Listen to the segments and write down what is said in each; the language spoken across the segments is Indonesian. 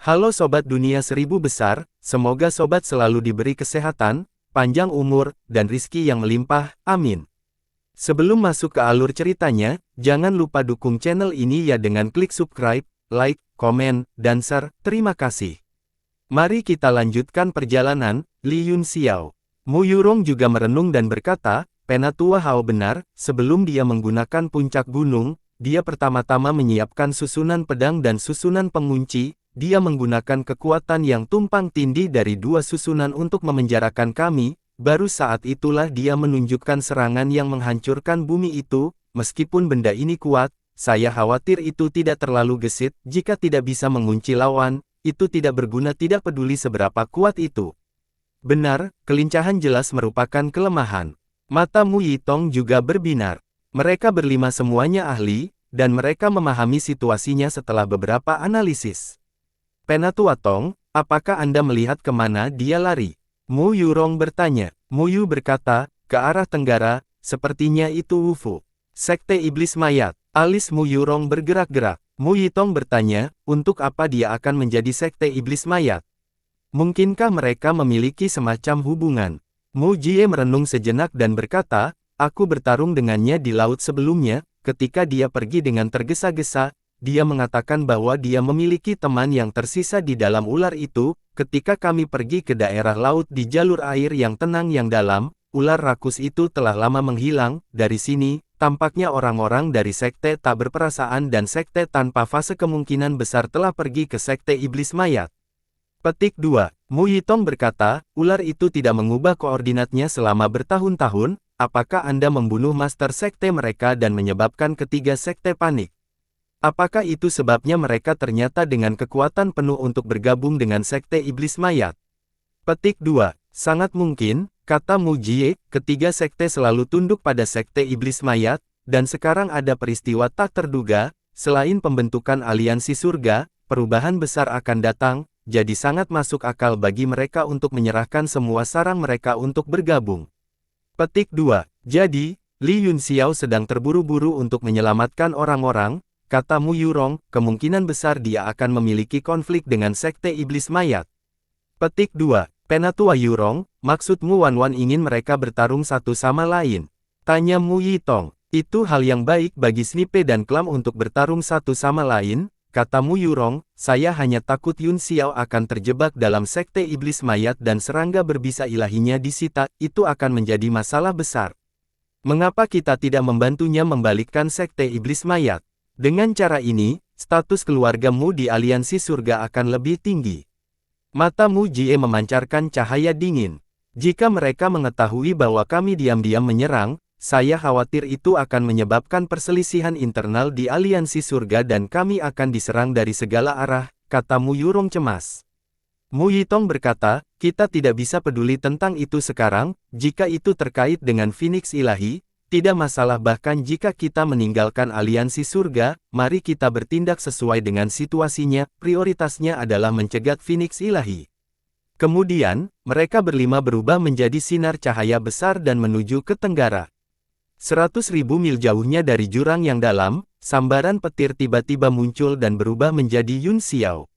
Halo Sobat Dunia Seribu Besar, semoga Sobat selalu diberi kesehatan, panjang umur, dan rizki yang melimpah, amin. Sebelum masuk ke alur ceritanya, jangan lupa dukung channel ini ya dengan klik subscribe, like, komen, dan share, terima kasih. Mari kita lanjutkan perjalanan. Li Yunxiao. Mu Yurong juga merenung dan berkata, Penatua Hao benar, sebelum dia menggunakan puncak gunung, dia pertama-tama menyiapkan susunan pedang dan susunan pengunci. Dia menggunakan kekuatan yang tumpang tindih dari dua susunan untuk memenjarakan kami. Baru saat itulah dia menunjukkan serangan yang menghancurkan bumi itu. Meskipun benda ini kuat, saya khawatir itu tidak terlalu gesit. Jika tidak bisa mengunci lawan, itu tidak berguna, tidak peduli seberapa kuat itu. Benar, kelincahan jelas merupakan kelemahan. Mata Mu Yitong juga berbinar. Mereka berlima semuanya ahli, dan mereka memahami situasinya setelah beberapa analisis. Penatua Tong, apakah Anda melihat kemana dia lari? Mu Yurong bertanya. Mu Yu berkata, ke arah tenggara, sepertinya itu Wufu. Sekte Iblis Mayat. Alis Mu Yurong bergerak-gerak. Mu Yitong bertanya, untuk apa dia akan menjadi Sekte Iblis Mayat? Mungkinkah mereka memiliki semacam hubungan? Mu Jie merenung sejenak dan berkata, aku bertarung dengannya di laut sebelumnya, ketika dia pergi dengan tergesa-gesa. Dia mengatakan bahwa dia memiliki teman yang tersisa di dalam ular itu. Ketika kami pergi ke daerah laut di jalur air yang tenang yang dalam, ular rakus itu telah lama menghilang. Dari sini, tampaknya orang-orang dari sekte tak berperasaan dan sekte tanpa fase kemungkinan besar telah pergi ke sekte iblis mayat. Petik 2. Mu Yitong berkata, ular itu tidak mengubah koordinatnya selama bertahun-tahun. Apakah Anda membunuh master sekte mereka dan menyebabkan ketiga sekte panik? Apakah itu sebabnya mereka ternyata dengan kekuatan penuh untuk bergabung dengan sekte iblis mayat? Petik 2. Sangat mungkin, kata Mu Jie, ketiga sekte selalu tunduk pada sekte iblis mayat, dan sekarang ada peristiwa tak terduga, selain pembentukan aliansi surga, perubahan besar akan datang, jadi sangat masuk akal bagi mereka untuk menyerahkan semua sarang mereka untuk bergabung. Petik 2. Jadi, Li Yunxiao sedang terburu-buru untuk menyelamatkan orang-orang. Kata Mu Yurong, kemungkinan besar dia akan memiliki konflik dengan sekte iblis mayat. Petik 2. Penatua Yurong, maksudmu Wan ingin mereka bertarung satu sama lain? Tanya Mu Yitong. Itu hal yang baik bagi Snipe dan Klam untuk bertarung satu sama lain, kata Mu Yurong, saya hanya takut Yunxiao akan terjebak dalam sekte iblis mayat dan serangga berbisa ilahinya disita, itu akan menjadi masalah besar. Mengapa kita tidak membantunya membalikkan sekte iblis mayat? Dengan cara ini, status keluargamu di aliansi surga akan lebih tinggi. Mata Mu Jie memancarkan cahaya dingin. Jika mereka mengetahui bahwa kami diam-diam menyerang, saya khawatir itu akan menyebabkan perselisihan internal di aliansi surga dan kami akan diserang dari segala arah, kata Mu Yurong cemas. Mu Yitong berkata, kita tidak bisa peduli tentang itu sekarang, jika itu terkait dengan Phoenix ilahi, tidak masalah bahkan jika kita meninggalkan aliansi surga, mari kita bertindak sesuai dengan situasinya, prioritasnya adalah mencegat Phoenix ilahi. Kemudian, mereka berlima berubah menjadi sinar cahaya besar dan menuju ke tenggara. 100.000 mil jauhnya dari jurang yang dalam, sambaran petir tiba-tiba muncul dan berubah menjadi Yunxiao.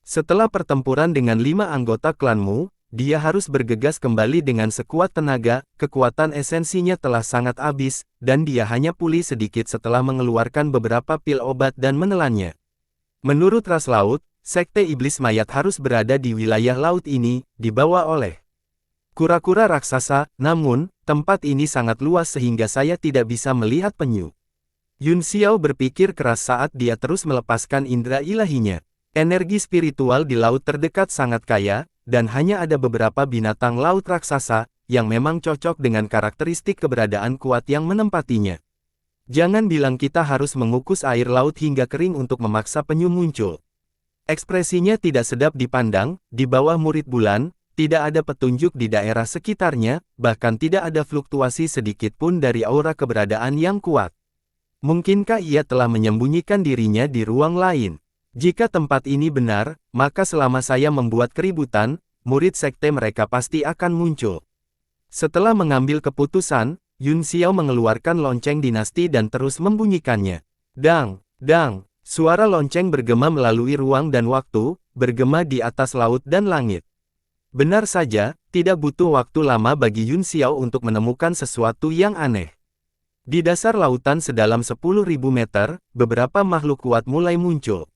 Setelah pertempuran dengan 5 anggota klanmu, dia harus bergegas kembali dengan sekuat tenaga, kekuatan esensinya telah sangat habis, dan dia hanya pulih sedikit setelah mengeluarkan beberapa pil obat dan menelannya. Menurut ras laut, sekte iblis mayat harus berada di wilayah laut ini, dibawa oleh kura-kura raksasa, namun, tempat ini sangat luas sehingga saya tidak bisa melihat penyu. Yunxiao berpikir keras saat dia terus melepaskan indera ilahinya. Energi spiritual di laut terdekat sangat kaya, dan hanya ada beberapa binatang laut raksasa, yang memang cocok dengan karakteristik keberadaan kuat yang menempatinya. Jangan bilang kita harus mengukus air laut hingga kering untuk memaksa penyu muncul. Ekspresinya tidak sedap dipandang, di bawah murid bulan, tidak ada petunjuk di daerah sekitarnya, bahkan tidak ada fluktuasi sedikit pun dari aura keberadaan yang kuat. Mungkinkah ia telah menyembunyikan dirinya di ruang lain? Jika tempat ini benar, maka selama saya membuat keributan, murid sekte mereka pasti akan muncul. Setelah mengambil keputusan, Yunxiao mengeluarkan lonceng dinasti dan terus membunyikannya. Dang, dang, Suara lonceng bergema melalui ruang dan waktu, bergema di atas laut dan langit. Benar saja, tidak butuh waktu lama bagi Yun Xiao untuk menemukan sesuatu yang aneh. Di dasar lautan sedalam 10.000 meter, beberapa makhluk kuat mulai muncul.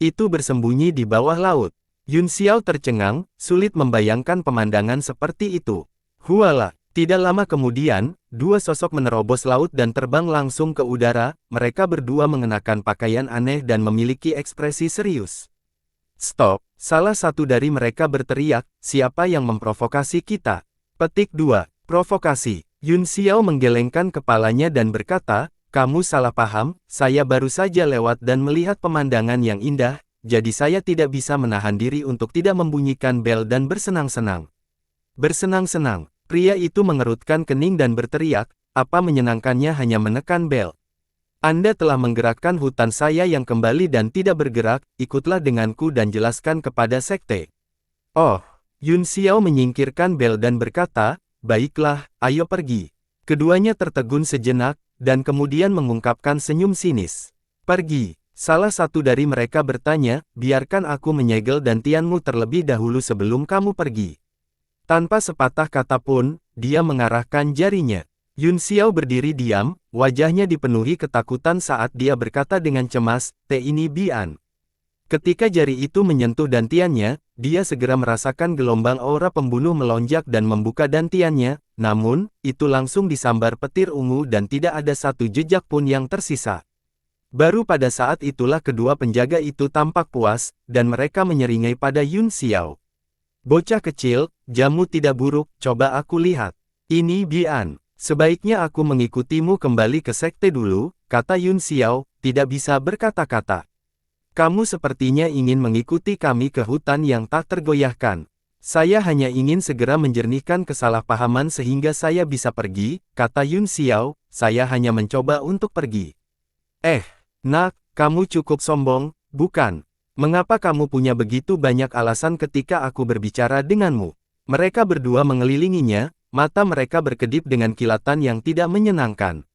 Itu bersembunyi di bawah laut. Yun Xiao tercengang, sulit membayangkan pemandangan seperti itu. Huala, tidak lama kemudian, dua sosok menerobos laut dan terbang langsung ke udara, mereka berdua mengenakan pakaian aneh dan memiliki ekspresi serius. Stop, salah satu dari mereka berteriak, siapa yang memprovokasi kita? Petik 2, provokasi. Yun Xiao menggelengkan kepalanya dan berkata, kamu salah paham, saya baru saja lewat dan melihat pemandangan yang indah, jadi saya tidak bisa menahan diri untuk tidak membunyikan bel dan bersenang-senang. Bersenang-senang. Pria itu mengerutkan kening dan berteriak, apa menyenangkannya hanya menekan bel. Anda telah menggerakkan hutan saya yang kembali dan tidak bergerak, ikutlah denganku dan jelaskan kepada sekte. Oh, Yun Xiao menyingkirkan bel dan berkata, baiklah, ayo pergi. Keduanya tertegun sejenak, dan kemudian mengungkapkan senyum sinis. Pergi. Salah satu dari mereka bertanya, biarkan aku menyegel dantianmu terlebih dahulu sebelum kamu pergi. Tanpa sepatah kata pun, dia mengarahkan jarinya. Yun Xiao berdiri diam, wajahnya dipenuhi ketakutan saat dia berkata dengan cemas, ini Bian. Ketika jari itu menyentuh dantiannya, dia segera merasakan gelombang aura pembunuh melonjak dan membuka dantiannya, namun, itu langsung disambar petir ungu dan tidak ada satu jejak pun yang tersisa. Baru pada saat itulah kedua penjaga itu tampak puas, dan mereka menyeringai pada Yun Xiao. Bocah kecil, jamu tidak buruk, coba aku lihat. Ini Bian. Sebaiknya aku mengikutimu kembali ke sekte dulu, kata Yun Xiao, tidak bisa berkata-kata. Kamu sepertinya ingin mengikuti kami ke hutan yang tak tergoyahkan. Saya hanya ingin segera menjernihkan kesalahpahaman sehingga saya bisa pergi, kata Yun Xiao, saya hanya mencoba untuk pergi. Nak, kamu cukup sombong, bukan? Mengapa kamu punya begitu banyak alasan ketika aku berbicara denganmu? Mereka berdua mengelilinginya, mata mereka berkedip dengan kilatan yang tidak menyenangkan.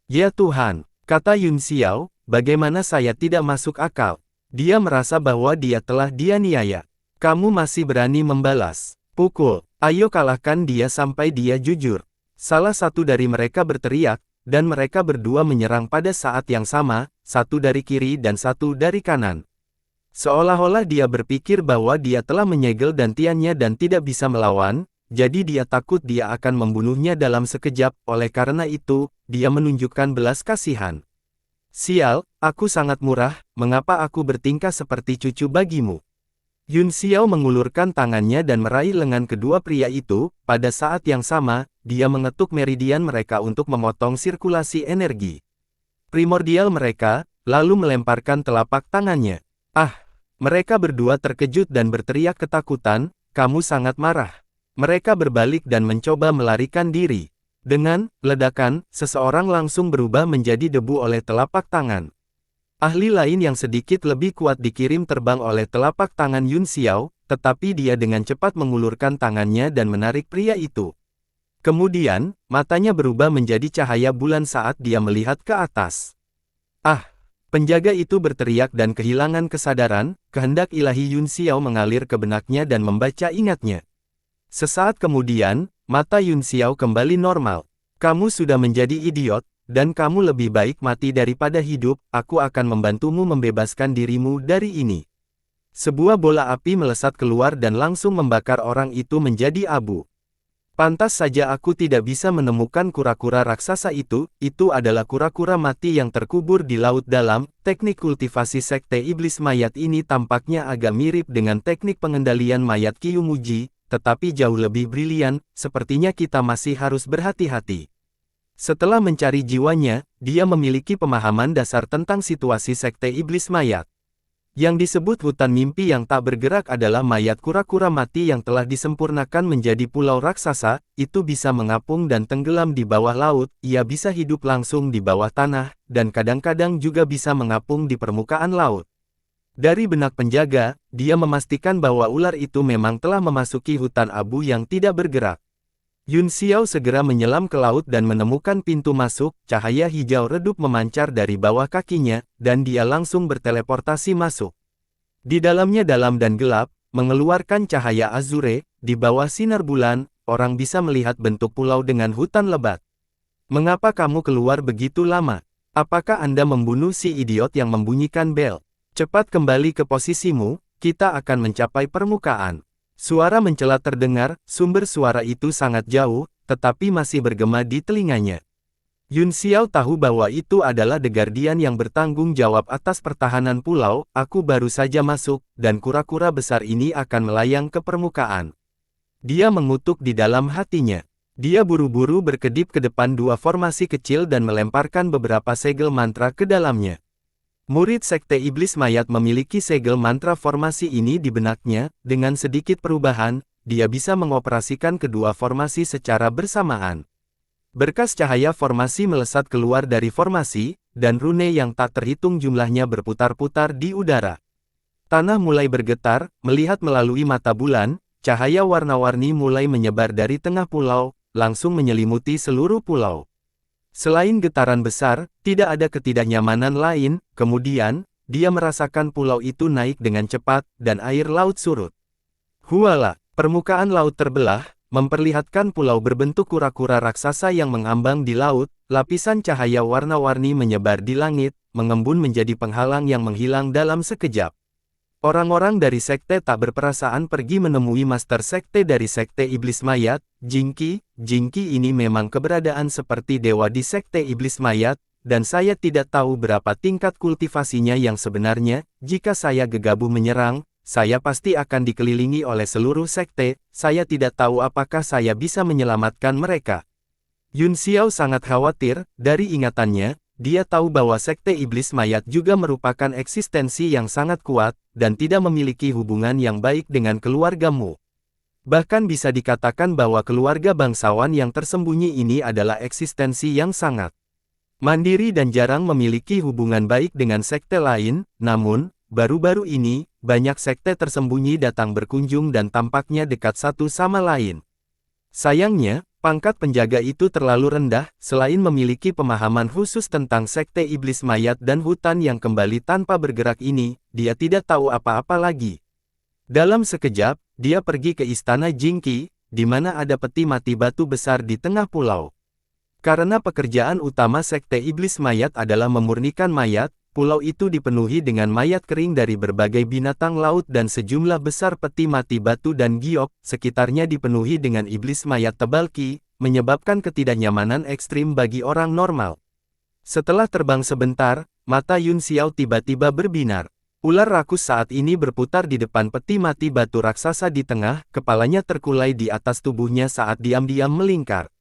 Ya Tuhan, kata Yun Xiao, bagaimana saya tidak masuk akal? Dia merasa bahwa dia telah dianiaya. Kamu masih berani membalas. Pukul, ayo kalahkan dia sampai dia jujur. Salah satu dari mereka berteriak, dan mereka berdua menyerang pada saat yang sama, satu dari kiri dan satu dari kanan. Seolah-olah dia berpikir bahwa dia telah menyegel dantiannya dan tidak bisa melawan, jadi dia takut dia akan membunuhnya dalam sekejap, oleh karena itu, dia menunjukkan belas kasihan. Sial, aku sangat murah, mengapa aku bertingkah seperti cucu bagimu? Yun Xiao mengulurkan tangannya dan meraih lengan kedua pria itu, pada saat yang sama, dia mengetuk meridian mereka untuk memotong sirkulasi energi primordial mereka, lalu melemparkan telapak tangannya. Mereka berdua terkejut dan berteriak ketakutan, kamu sangat marah. Mereka berbalik dan mencoba melarikan diri. Dengan ledakan, seseorang langsung berubah menjadi debu oleh telapak tangan. Ahli lain yang sedikit lebih kuat dikirim terbang oleh telapak tangan Yun Xiao, tetapi dia dengan cepat mengulurkan tangannya dan menarik pria itu. Kemudian, matanya berubah menjadi cahaya bulan saat dia melihat ke atas. Penjaga itu berteriak dan kehilangan kesadaran, kehendak ilahi Yun Xiao mengalir ke benaknya dan membaca ingatnya. Sesaat kemudian, mata Yun Xiao kembali normal. Kamu sudah menjadi idiot, dan kamu lebih baik mati daripada hidup, aku akan membantumu membebaskan dirimu dari ini. Sebuah bola api melesat keluar dan langsung membakar orang itu menjadi abu. Pantas saja aku tidak bisa menemukan kura-kura raksasa itu adalah kura-kura mati yang terkubur di laut dalam. Teknik kultivasi sekte iblis mayat ini tampaknya agak mirip dengan teknik pengendalian mayat Kyumuji, tetapi jauh lebih brilian, sepertinya kita masih harus berhati-hati. Setelah mencari jiwanya, dia memiliki pemahaman dasar tentang situasi sekte iblis mayat. Yang disebut hutan mimpi yang tak bergerak adalah mayat kura-kura mati yang telah disempurnakan menjadi pulau raksasa, itu bisa mengapung dan tenggelam di bawah laut, ia bisa hidup langsung di bawah tanah, dan kadang-kadang juga bisa mengapung di permukaan laut. Dari benak penjaga, dia memastikan bahwa ular itu memang telah memasuki hutan abu yang tidak bergerak. Yun Xiao segera menyelam ke laut dan menemukan pintu masuk, cahaya hijau redup memancar dari bawah kakinya, dan dia langsung berteleportasi masuk. Di dalamnya dalam dan gelap, mengeluarkan cahaya azure, di bawah sinar bulan, orang bisa melihat bentuk pulau dengan hutan lebat. Mengapa kamu keluar begitu lama? Apakah Anda membunuh si idiot yang membunyikan bel? Cepat kembali ke posisimu, kita akan mencapai permukaan. Suara mencela terdengar, sumber suara itu sangat jauh, tetapi masih bergema di telinganya. Yun Xiao tahu bahwa itu adalah The Guardian yang bertanggung jawab atas pertahanan pulau. Aku baru saja masuk, dan kura-kura besar ini akan melayang ke permukaan. Dia mengutuk di dalam hatinya. Dia buru-buru berkedip ke depan dua formasi kecil dan melemparkan beberapa segel mantra ke dalamnya. Murid Sekte Iblis Mayat memiliki segel mantra formasi ini di benaknya. Dengan sedikit perubahan, dia bisa mengoperasikan kedua formasi secara bersamaan. Berkas cahaya formasi melesat keluar dari formasi, dan rune yang tak terhitung jumlahnya berputar-putar di udara. Tanah mulai bergetar, melihat melalui mata bulan, cahaya warna-warni mulai menyebar dari tengah pulau, langsung menyelimuti seluruh pulau. Selain getaran besar, tidak ada ketidaknyamanan lain. Kemudian, dia merasakan pulau itu naik dengan cepat, dan air laut surut. Huala, permukaan laut terbelah, memperlihatkan pulau berbentuk kura-kura raksasa yang mengambang di laut. Lapisan cahaya warna-warni menyebar di langit, mengembun menjadi penghalang yang menghilang dalam sekejap. Orang-orang dari sekte tak berperasaan pergi menemui master sekte dari sekte Iblis Mayat, Jingqi. Jingqi ini memang keberadaan seperti dewa di sekte Iblis Mayat, dan saya tidak tahu berapa tingkat kultivasinya yang sebenarnya. Jika saya gegabah menyerang, saya pasti akan dikelilingi oleh seluruh sekte. Saya tidak tahu apakah saya bisa menyelamatkan mereka. Yun Xiao sangat khawatir. Dari ingatannya, dia tahu bahwa sekte Iblis Mayat juga merupakan eksistensi yang sangat kuat, dan tidak memiliki hubungan yang baik dengan keluargamu. Bahkan bisa dikatakan bahwa keluarga bangsawan yang tersembunyi ini adalah eksistensi yang sangat mandiri dan jarang memiliki hubungan baik dengan sekte lain. Namun, baru-baru ini, banyak sekte tersembunyi datang berkunjung dan tampaknya dekat satu sama lain. Sayangnya, pangkat penjaga itu terlalu rendah. Selain memiliki pemahaman khusus tentang sekte Iblis Mayat dan hutan yang kembali tanpa bergerak ini, dia tidak tahu apa-apa lagi. Dalam sekejap, dia pergi ke istana Jingqi, di mana ada peti mati batu besar di tengah pulau. Karena pekerjaan utama sekte Iblis Mayat adalah memurnikan mayat, pulau itu dipenuhi dengan mayat kering dari berbagai binatang laut dan sejumlah besar peti mati batu dan giok. Sekitarnya dipenuhi dengan iblis mayat tebal ki, menyebabkan ketidaknyamanan ekstrim bagi orang normal. Setelah terbang sebentar, mata Yun Xiao tiba-tiba berbinar. Ular rakus saat ini berputar di depan peti mati batu raksasa di tengah, kepalanya terkulai di atas tubuhnya saat diam-diam melingkar.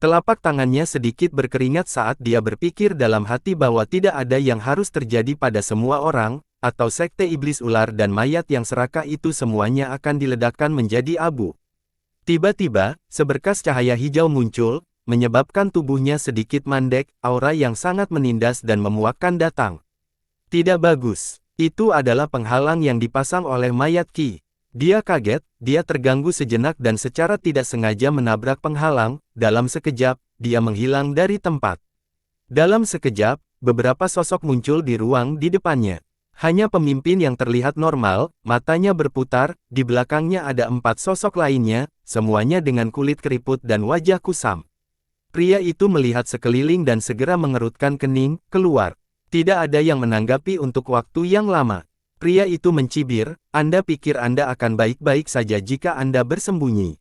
Telapak tangannya sedikit berkeringat saat dia berpikir dalam hati bahwa tidak ada yang harus terjadi pada semua orang, atau sekte iblis ular dan mayat yang serakah itu semuanya akan diledakkan menjadi abu. Tiba-tiba, seberkas cahaya hijau muncul, menyebabkan tubuhnya sedikit mandek. Aura yang sangat menindas dan memuakkan datang. Tidak bagus. Itu adalah penghalang yang dipasang oleh mayat Ki. Dia kaget, dia terganggu sejenak dan secara tidak sengaja menabrak penghalang. Dalam sekejap, dia menghilang dari tempat. Dalam sekejap, beberapa sosok muncul di ruang di depannya. Hanya pemimpin yang terlihat normal, matanya berputar, di belakangnya ada 4 sosok lainnya, semuanya dengan kulit keriput dan wajah kusam. Pria itu melihat sekeliling dan segera mengerutkan kening, keluar. Tidak ada yang menanggapi untuk waktu yang lama. Pria itu mencibir, Anda pikir Anda akan baik-baik saja jika Anda bersembunyi.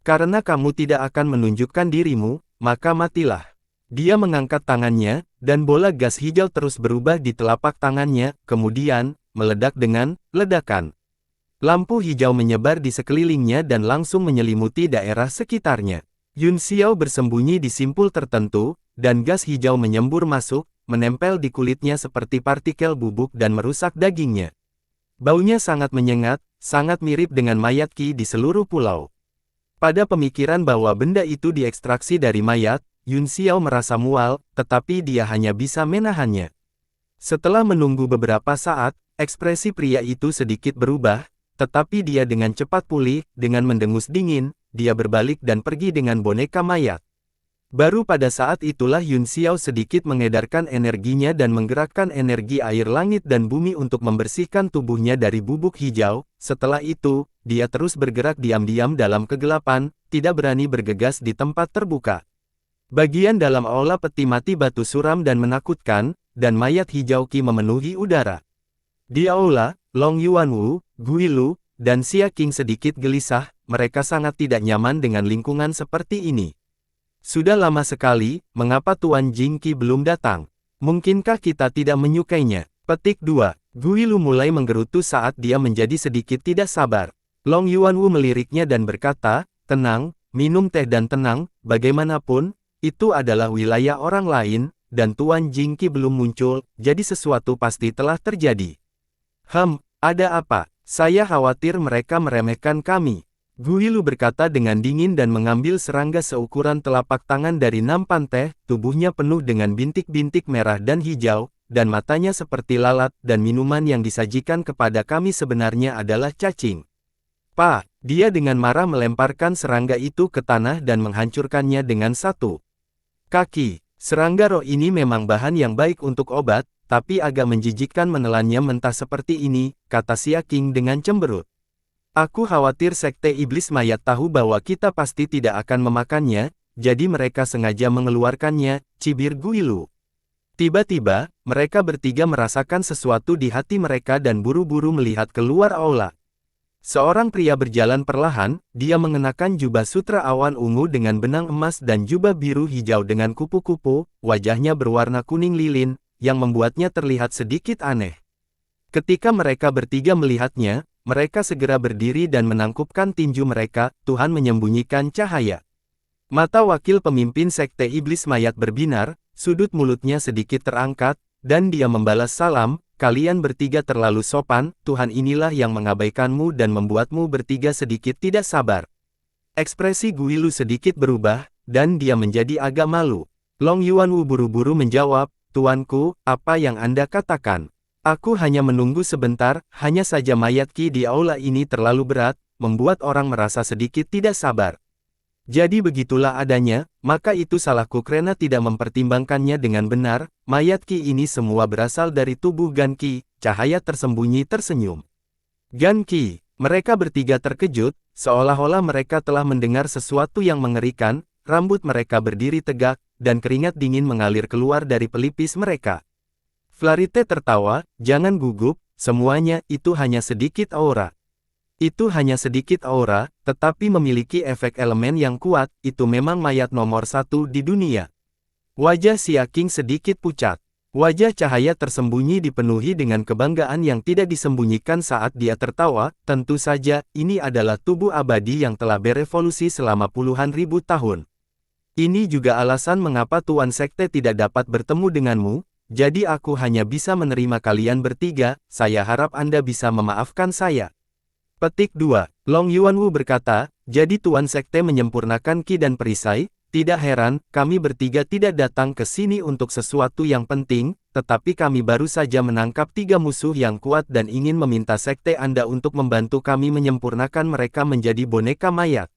Karena kamu tidak akan menunjukkan dirimu, maka matilah. Dia mengangkat tangannya, dan bola gas hijau terus berubah di telapak tangannya, kemudian, meledak dengan ledakan. Lampu hijau menyebar di sekelilingnya dan langsung menyelimuti daerah sekitarnya. Yun Xiao bersembunyi di simpul tertentu, dan gas hijau menyembur masuk, menempel di kulitnya seperti partikel bubuk dan merusak dagingnya. Baunya sangat menyengat, sangat mirip dengan mayat Ki di seluruh pulau. Pada pemikiran bahwa benda itu diekstraksi dari mayat, Yun Xiao merasa mual, tetapi dia hanya bisa menahannya. Setelah menunggu beberapa saat, ekspresi pria itu sedikit berubah, tetapi dia dengan cepat pulih, dengan mendengus dingin, dia berbalik dan pergi dengan boneka mayat. Baru pada saat itulah Yun Xiao sedikit mengedarkan energinya dan menggerakkan energi air langit dan bumi untuk membersihkan tubuhnya dari bubuk hijau. Setelah itu, dia terus bergerak diam-diam dalam kegelapan, tidak berani bergegas di tempat terbuka. Bagian dalam aula peti mati batu suram dan menakutkan, dan mayat hijau Qi memenuhi udara. Di aula, Long Yuanwu, Gui Lu, dan Xia Qing sedikit gelisah, mereka sangat tidak nyaman dengan lingkungan seperti ini. Sudah lama sekali, mengapa Tuan Jingqi belum datang? Mungkinkah kita tidak menyukainya? Petik 2. Gui Lu mulai menggerutu saat dia menjadi sedikit tidak sabar. Long Yuanwu meliriknya dan berkata, tenang, minum teh dan tenang, bagaimanapun, itu adalah wilayah orang lain, dan Tuan Jingqi belum muncul, jadi sesuatu pasti telah terjadi. Ada apa? Saya khawatir mereka meremehkan kami. Gui Lu berkata dengan dingin dan mengambil serangga seukuran telapak tangan dari nampan teh, tubuhnya penuh dengan bintik-bintik merah dan hijau, dan matanya seperti lalat, dan minuman yang disajikan kepada kami sebenarnya adalah cacing. Pak, dia dengan marah melemparkan serangga itu ke tanah dan menghancurkannya dengan satu kaki. Serangga roh ini memang bahan yang baik untuk obat, tapi agak menjijikkan menelannya mentah seperti ini, kata Xia Qing dengan cemberut. Aku khawatir Sekte Iblis Mayat tahu bahwa kita pasti tidak akan memakannya, jadi mereka sengaja mengeluarkannya, cibir Gui Lu. Tiba-tiba, mereka bertiga merasakan sesuatu di hati mereka dan buru-buru melihat keluar aula. Seorang pria berjalan perlahan, dia mengenakan jubah sutra awan ungu dengan benang emas dan jubah biru hijau dengan kupu-kupu, wajahnya berwarna kuning lilin, yang membuatnya terlihat sedikit aneh. Ketika mereka bertiga melihatnya, mereka segera berdiri dan menangkupkan tinju mereka. Tuhan menyembunyikan cahaya. Mata wakil pemimpin Sekte Iblis Mayat berbinar, sudut mulutnya sedikit terangkat, dan dia membalas salam, kalian bertiga terlalu sopan, Tuhan inilah yang mengabaikanmu dan membuatmu bertiga sedikit tidak sabar. Ekspresi Gui Lu sedikit berubah, dan dia menjadi agak malu. Long Yuanwu buru-buru menjawab, Tuanku, apa yang Anda katakan? Aku hanya menunggu sebentar, hanya saja mayat Qi di aula ini terlalu berat, membuat orang merasa sedikit tidak sabar. Jadi begitulah adanya, maka itu salahku karena tidak mempertimbangkannya dengan benar, mayat Qi ini semua berasal dari tubuh Gan Qi, cahaya tersembunyi tersenyum. Gan Qi, mereka bertiga terkejut, seolah-olah mereka telah mendengar sesuatu yang mengerikan, rambut mereka berdiri tegak, dan keringat dingin mengalir keluar dari pelipis mereka. Flarite tertawa, jangan gugup, semuanya itu hanya sedikit aura. Itu hanya sedikit aura, tetapi memiliki efek elemen yang kuat, itu memang mayat nomor 1 di dunia. Wajah Xia Qing sedikit pucat. Wajah cahaya tersembunyi dipenuhi dengan kebanggaan yang tidak disembunyikan saat dia tertawa, tentu saja, ini adalah tubuh abadi yang telah berevolusi selama puluhan ribu tahun. Ini juga alasan mengapa Tuan Sekte tidak dapat bertemu denganmu. Jadi aku hanya bisa menerima kalian bertiga, saya harap Anda bisa memaafkan saya. Petik 2. Long Yuanwu berkata, jadi Tuan Sekte menyempurnakan Qi dan perisai, tidak heran, kami bertiga tidak datang ke sini untuk sesuatu yang penting, tetapi kami baru saja menangkap 3 musuh yang kuat dan ingin meminta Sekte Anda untuk membantu kami menyempurnakan mereka menjadi boneka mayat.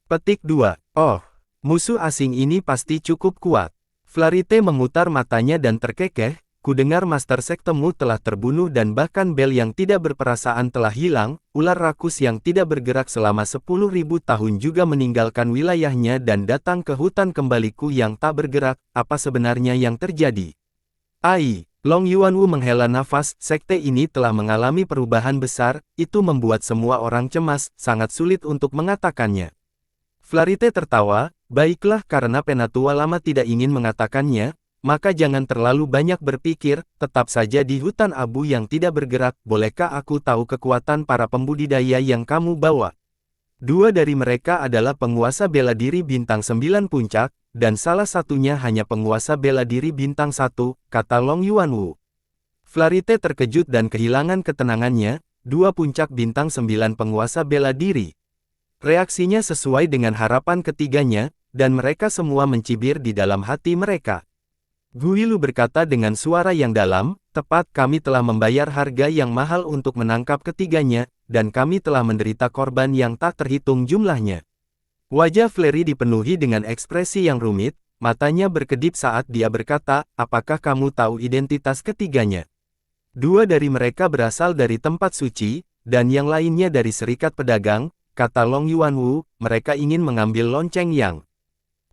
Petik 2. Oh, musuh asing ini pasti cukup kuat. Flarite memutar matanya dan terkekeh, kudengar Master Sektemu telah terbunuh dan bahkan Bel yang tidak berperasaan telah hilang, ular rakus yang tidak bergerak selama 10.000 tahun juga meninggalkan wilayahnya dan datang ke hutan kembaliku yang tak bergerak, apa sebenarnya yang terjadi? Ai, Long Yuanwu menghela nafas, sekte ini telah mengalami perubahan besar, itu membuat semua orang cemas, sangat sulit untuk mengatakannya. Flarite tertawa, baiklah karena Penatua Lama tidak ingin mengatakannya, maka jangan terlalu banyak berpikir, tetap saja di hutan abu yang tidak bergerak, bolehkah aku tahu kekuatan para pembudidaya yang kamu bawa? 2 dari mereka adalah penguasa bela diri bintang 9 puncak, dan salah satunya hanya penguasa bela diri bintang 1, kata Long Yuanwu. Flarite terkejut dan kehilangan ketenangannya, 2 puncak bintang 9 penguasa bela diri. Reaksinya sesuai dengan harapan ketiganya, dan mereka semua mencibir di dalam hati mereka. Gui Lu berkata dengan suara yang dalam, tepat kami telah membayar harga yang mahal untuk menangkap ketiganya, dan kami telah menderita korban yang tak terhitung jumlahnya. Wajah Flery dipenuhi dengan ekspresi yang rumit, matanya berkedip saat dia berkata, apakah kamu tahu identitas ketiganya? Dua dari mereka berasal dari tempat suci, dan yang lainnya dari serikat pedagang, kata Long Yuanwu, mereka ingin mengambil lonceng yang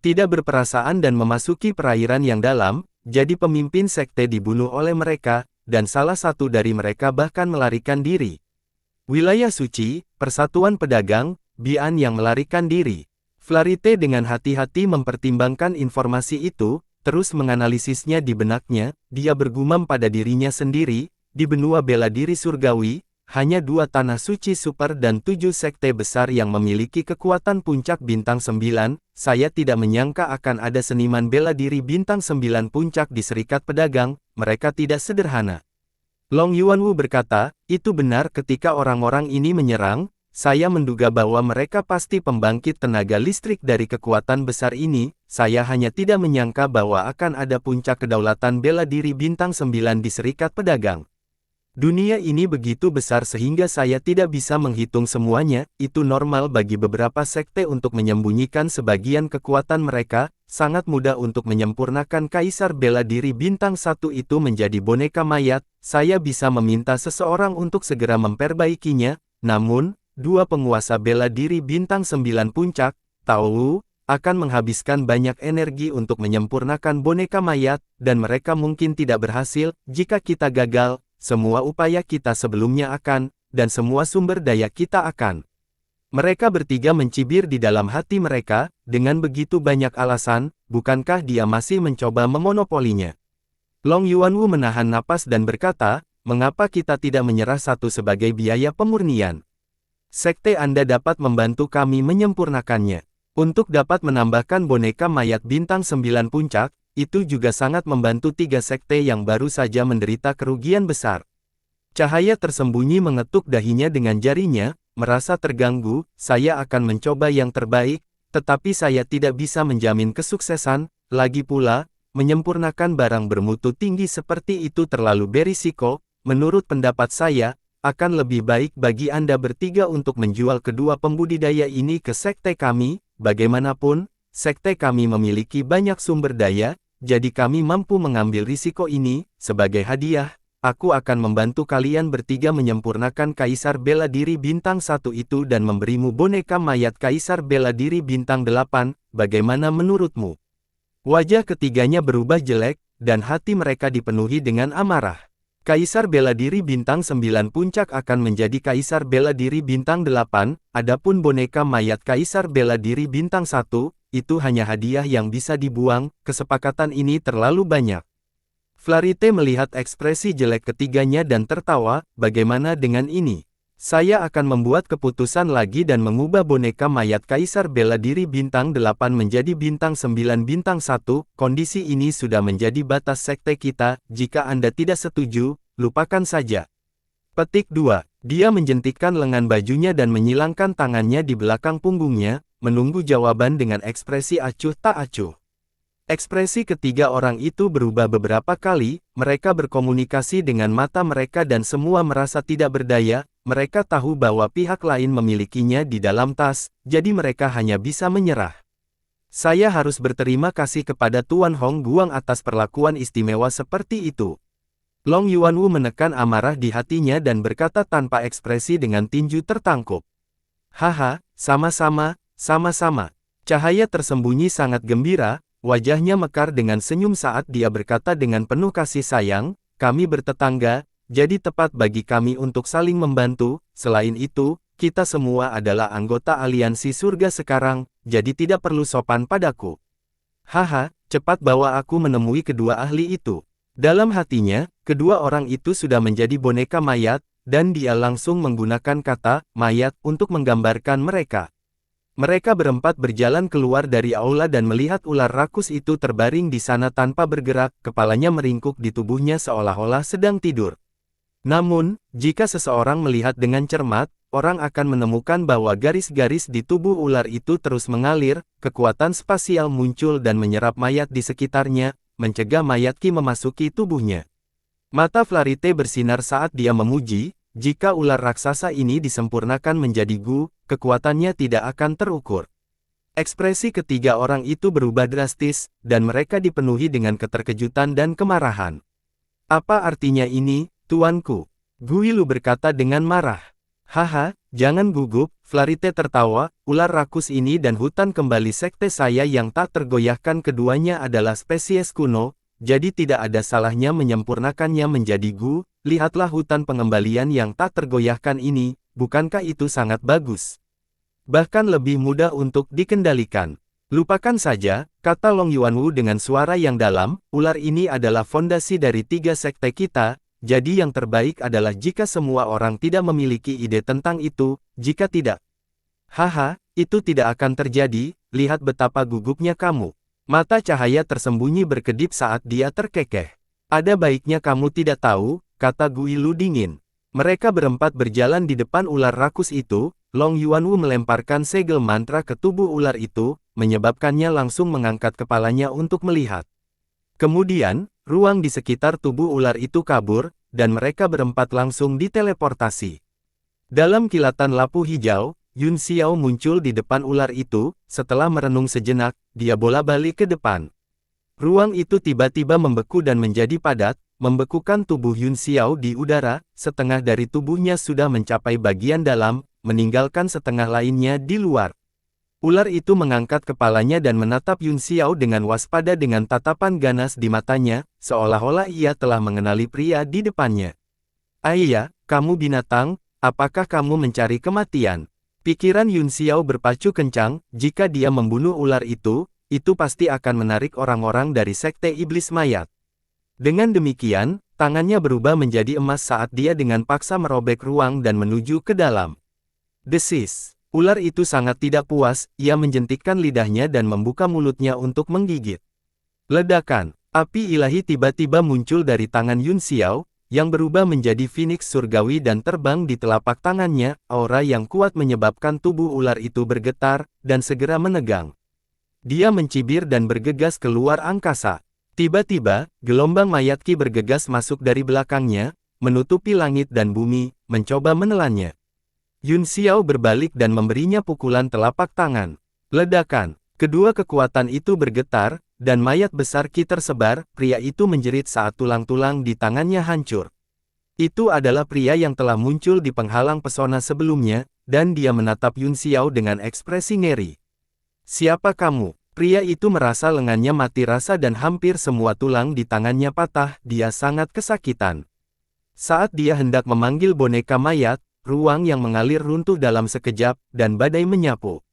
tidak berperasaan dan memasuki perairan yang dalam, jadi pemimpin sekte dibunuh oleh mereka, dan salah satu dari mereka bahkan melarikan diri. Wilayah suci, persatuan pedagang, Bian yang melarikan diri. Flarite dengan hati-hati mempertimbangkan informasi itu, terus menganalisisnya di benaknya, dia bergumam pada dirinya sendiri, di benua bela diri surgawi, hanya 2 tanah suci super dan 7 sekte besar yang memiliki kekuatan puncak bintang 9, saya tidak menyangka akan ada seniman bela diri bintang 9 puncak di serikat pedagang, mereka tidak sederhana. Long Yuanwu berkata, itu benar ketika orang-orang ini menyerang, saya menduga bahwa mereka pasti pembangkit tenaga listrik dari kekuatan besar ini, saya hanya tidak menyangka bahwa akan ada puncak kedaulatan bela diri bintang 9 di serikat pedagang. Dunia ini begitu besar sehingga saya tidak bisa menghitung semuanya, itu normal bagi beberapa sekte untuk menyembunyikan sebagian kekuatan mereka, sangat mudah untuk menyempurnakan kaisar bela diri bintang 1 itu menjadi boneka mayat, saya bisa meminta seseorang untuk segera memperbaikinya, namun, 2 penguasa bela diri bintang 9 puncak, tahu, akan menghabiskan banyak energi untuk menyempurnakan boneka mayat, dan mereka mungkin tidak berhasil, jika kita gagal, semua upaya kita sebelumnya akan, dan semua sumber daya kita akan. Mereka bertiga mencibir di dalam hati mereka, dengan begitu banyak alasan, bukankah dia masih mencoba memonopolinya? Long Yuanwu menahan napas dan berkata, mengapa kita tidak menyerah satu sebagai biaya pemurnian? Sekte Anda dapat membantu kami menyempurnakannya. Untuk dapat menambahkan boneka mayat bintang 9 puncak, itu juga sangat membantu 3 sekte yang baru saja menderita kerugian besar. Cahaya tersembunyi mengetuk dahinya dengan jarinya, merasa terganggu, saya akan mencoba yang terbaik, tetapi saya tidak bisa menjamin kesuksesan, lagi pula, menyempurnakan barang bermutu tinggi seperti itu terlalu berisiko, menurut pendapat saya, akan lebih baik bagi Anda bertiga untuk menjual kedua pembudidaya ini ke sekte kami, bagaimanapun, sekte kami memiliki banyak sumber daya, jadi kami mampu mengambil risiko ini, sebagai hadiah, aku akan membantu kalian bertiga menyempurnakan Kaisar Bela Diri Bintang 1 itu dan memberimu boneka mayat Kaisar Bela Diri Bintang 8, bagaimana menurutmu? Wajah ketiganya berubah jelek, dan hati mereka dipenuhi dengan amarah. Kaisar Bela Diri Bintang 9 puncak akan menjadi Kaisar Bela Diri Bintang 8, adapun boneka mayat Kaisar Bela Diri Bintang 1, itu hanya hadiah yang bisa dibuang, kesepakatan ini terlalu banyak. Flarite melihat ekspresi jelek ketiganya dan tertawa, bagaimana dengan ini? Saya akan membuat keputusan lagi dan mengubah boneka mayat Kaisar Bela Diri Bintang 8 menjadi Bintang 9 Bintang 1, kondisi ini sudah menjadi batas sekte kita, jika Anda tidak setuju, lupakan saja. Petik 2. Dia menjentikkan lengan bajunya dan menyilangkan tangannya di belakang punggungnya, menunggu jawaban dengan ekspresi acuh tak acuh. Ekspresi ketiga orang itu berubah beberapa kali, mereka berkomunikasi dengan mata mereka dan semua merasa tidak berdaya, mereka tahu bahwa pihak lain memilikinya di dalam tas, jadi mereka hanya bisa menyerah. Saya harus berterima kasih kepada Tuan Hong Guang atas perlakuan istimewa seperti itu. Long Yuanwu menekan amarah di hatinya dan berkata tanpa ekspresi dengan tinju tertangkup. Haha, sama-sama, sama-sama. Cahaya tersembunyi sangat gembira, wajahnya mekar dengan senyum saat dia berkata dengan penuh kasih sayang, kami bertetangga, jadi tepat bagi kami untuk saling membantu, selain itu, kita semua adalah anggota aliansi surga sekarang, jadi tidak perlu sopan padaku. Haha, cepat bawa aku menemui kedua ahli itu. Dalam hatinya, kedua orang itu sudah menjadi boneka mayat, dan dia langsung menggunakan kata mayat untuk menggambarkan mereka. Mereka berempat berjalan keluar dari aula dan melihat ular rakus itu terbaring di sana tanpa bergerak, kepalanya meringkuk di tubuhnya seolah-olah sedang tidur. Namun, jika seseorang melihat dengan cermat, orang akan menemukan bahwa garis-garis di tubuh ular itu terus mengalir, kekuatan spasial muncul dan menyerap mayat di sekitarnya, mencegah mayat Qi memasuki tubuhnya. Mata Flarite bersinar saat dia memuji, jika ular raksasa ini disempurnakan menjadi Gu, kekuatannya tidak akan terukur. Ekspresi ketiga orang itu berubah drastis, dan mereka dipenuhi dengan keterkejutan dan kemarahan. Apa artinya ini, tuanku? Guilu berkata dengan marah. Haha, jangan gugup, Flarite tertawa, ular rakus ini dan hutan kembali sekte saya yang tak tergoyahkan keduanya adalah spesies kuno, jadi tidak ada salahnya menyempurnakannya menjadi gu, lihatlah hutan pengembalian yang tak tergoyahkan ini, bukankah itu sangat bagus? Bahkan lebih mudah untuk dikendalikan. Lupakan saja, kata Long Yuanwu dengan suara yang dalam, ular ini adalah fondasi dari 3 sekte kita, jadi yang terbaik adalah jika semua orang tidak memiliki ide tentang itu, jika tidak. Haha, itu tidak akan terjadi, lihat betapa gugupnya kamu. Mata cahaya tersembunyi berkedip saat dia terkekeh. Ada baiknya kamu tidak tahu, kata Guilu dingin. Mereka berempat berjalan di depan ular rakus itu, Long Yuanwu melemparkan segel mantra ke tubuh ular itu, menyebabkannya langsung mengangkat kepalanya untuk melihat. Kemudian, ruang di sekitar tubuh ular itu kabur, dan mereka berempat langsung diteleportasi. Dalam kilatan lapu hijau, Yun Xiao muncul di depan ular itu, setelah merenung sejenak, dia bola-balik ke depan. Ruang itu tiba-tiba membeku dan menjadi padat, membekukan tubuh Yun Xiao di udara, setengah dari tubuhnya sudah mencapai bagian dalam, meninggalkan setengah lainnya di luar. Ular itu mengangkat kepalanya dan menatap Yun Xiao dengan waspada dengan tatapan ganas di matanya, seolah-olah ia telah mengenali pria di depannya. Ayah, kamu binatang, apakah kamu mencari kematian? Pikiran Yun Xiao berpacu kencang, jika dia membunuh ular itu pasti akan menarik orang-orang dari sekte iblis mayat. Dengan demikian, tangannya berubah menjadi emas saat dia dengan paksa merobek ruang dan menuju ke dalam. Desis. Ular itu sangat tidak puas, ia menjentikkan lidahnya dan membuka mulutnya untuk menggigit. Ledakan. Api ilahi tiba-tiba muncul dari tangan Yun Xiao, yang berubah menjadi phoenix surgawi dan terbang di telapak tangannya, aura yang kuat menyebabkan tubuh ular itu bergetar, dan segera menegang. Dia mencibir dan bergegas keluar angkasa. Tiba-tiba, gelombang mayat Qi bergegas masuk dari belakangnya, menutupi langit dan bumi, mencoba menelannya. Yun Xiao berbalik dan memberinya pukulan telapak tangan. Ledakan. Kedua kekuatan itu bergetar, dan mayat besar Qi tersebar, pria itu menjerit saat tulang-tulang di tangannya hancur. Itu adalah pria yang telah muncul di penghalang pesona sebelumnya, dan dia menatap Yun Xiao dengan ekspresi ngeri. Siapa kamu? Pria itu merasa lengannya mati rasa dan hampir semua tulang di tangannya patah, dia sangat kesakitan. Saat dia hendak memanggil boneka mayat, ruang yang mengalir runtuh dalam sekejap, dan badai menyapu.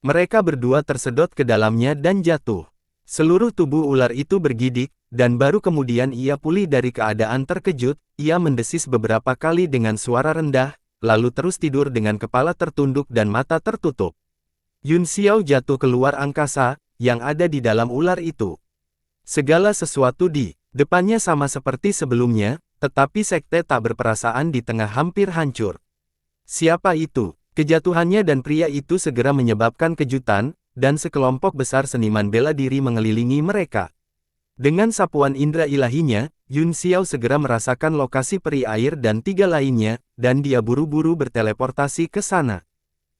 Mereka berdua tersedot ke dalamnya dan jatuh. Seluruh tubuh ular itu bergidik, dan baru kemudian ia pulih dari keadaan terkejut, ia mendesis beberapa kali dengan suara rendah, lalu terus tidur dengan kepala tertunduk dan mata tertutup. Yun Xiao jatuh keluar angkasa, yang ada di dalam ular itu. Segala sesuatu di depannya sama seperti sebelumnya, tetapi sekte tak berperasaan di tengah hampir hancur. Siapa itu? Kejatuhannya dan pria itu segera menyebabkan kejutan, dan sekelompok besar seniman bela diri mengelilingi mereka. Dengan sapuan indera ilahinya, Yun Xiao segera merasakan lokasi peri air dan 3 lainnya, dan dia buru-buru berteleportasi ke sana.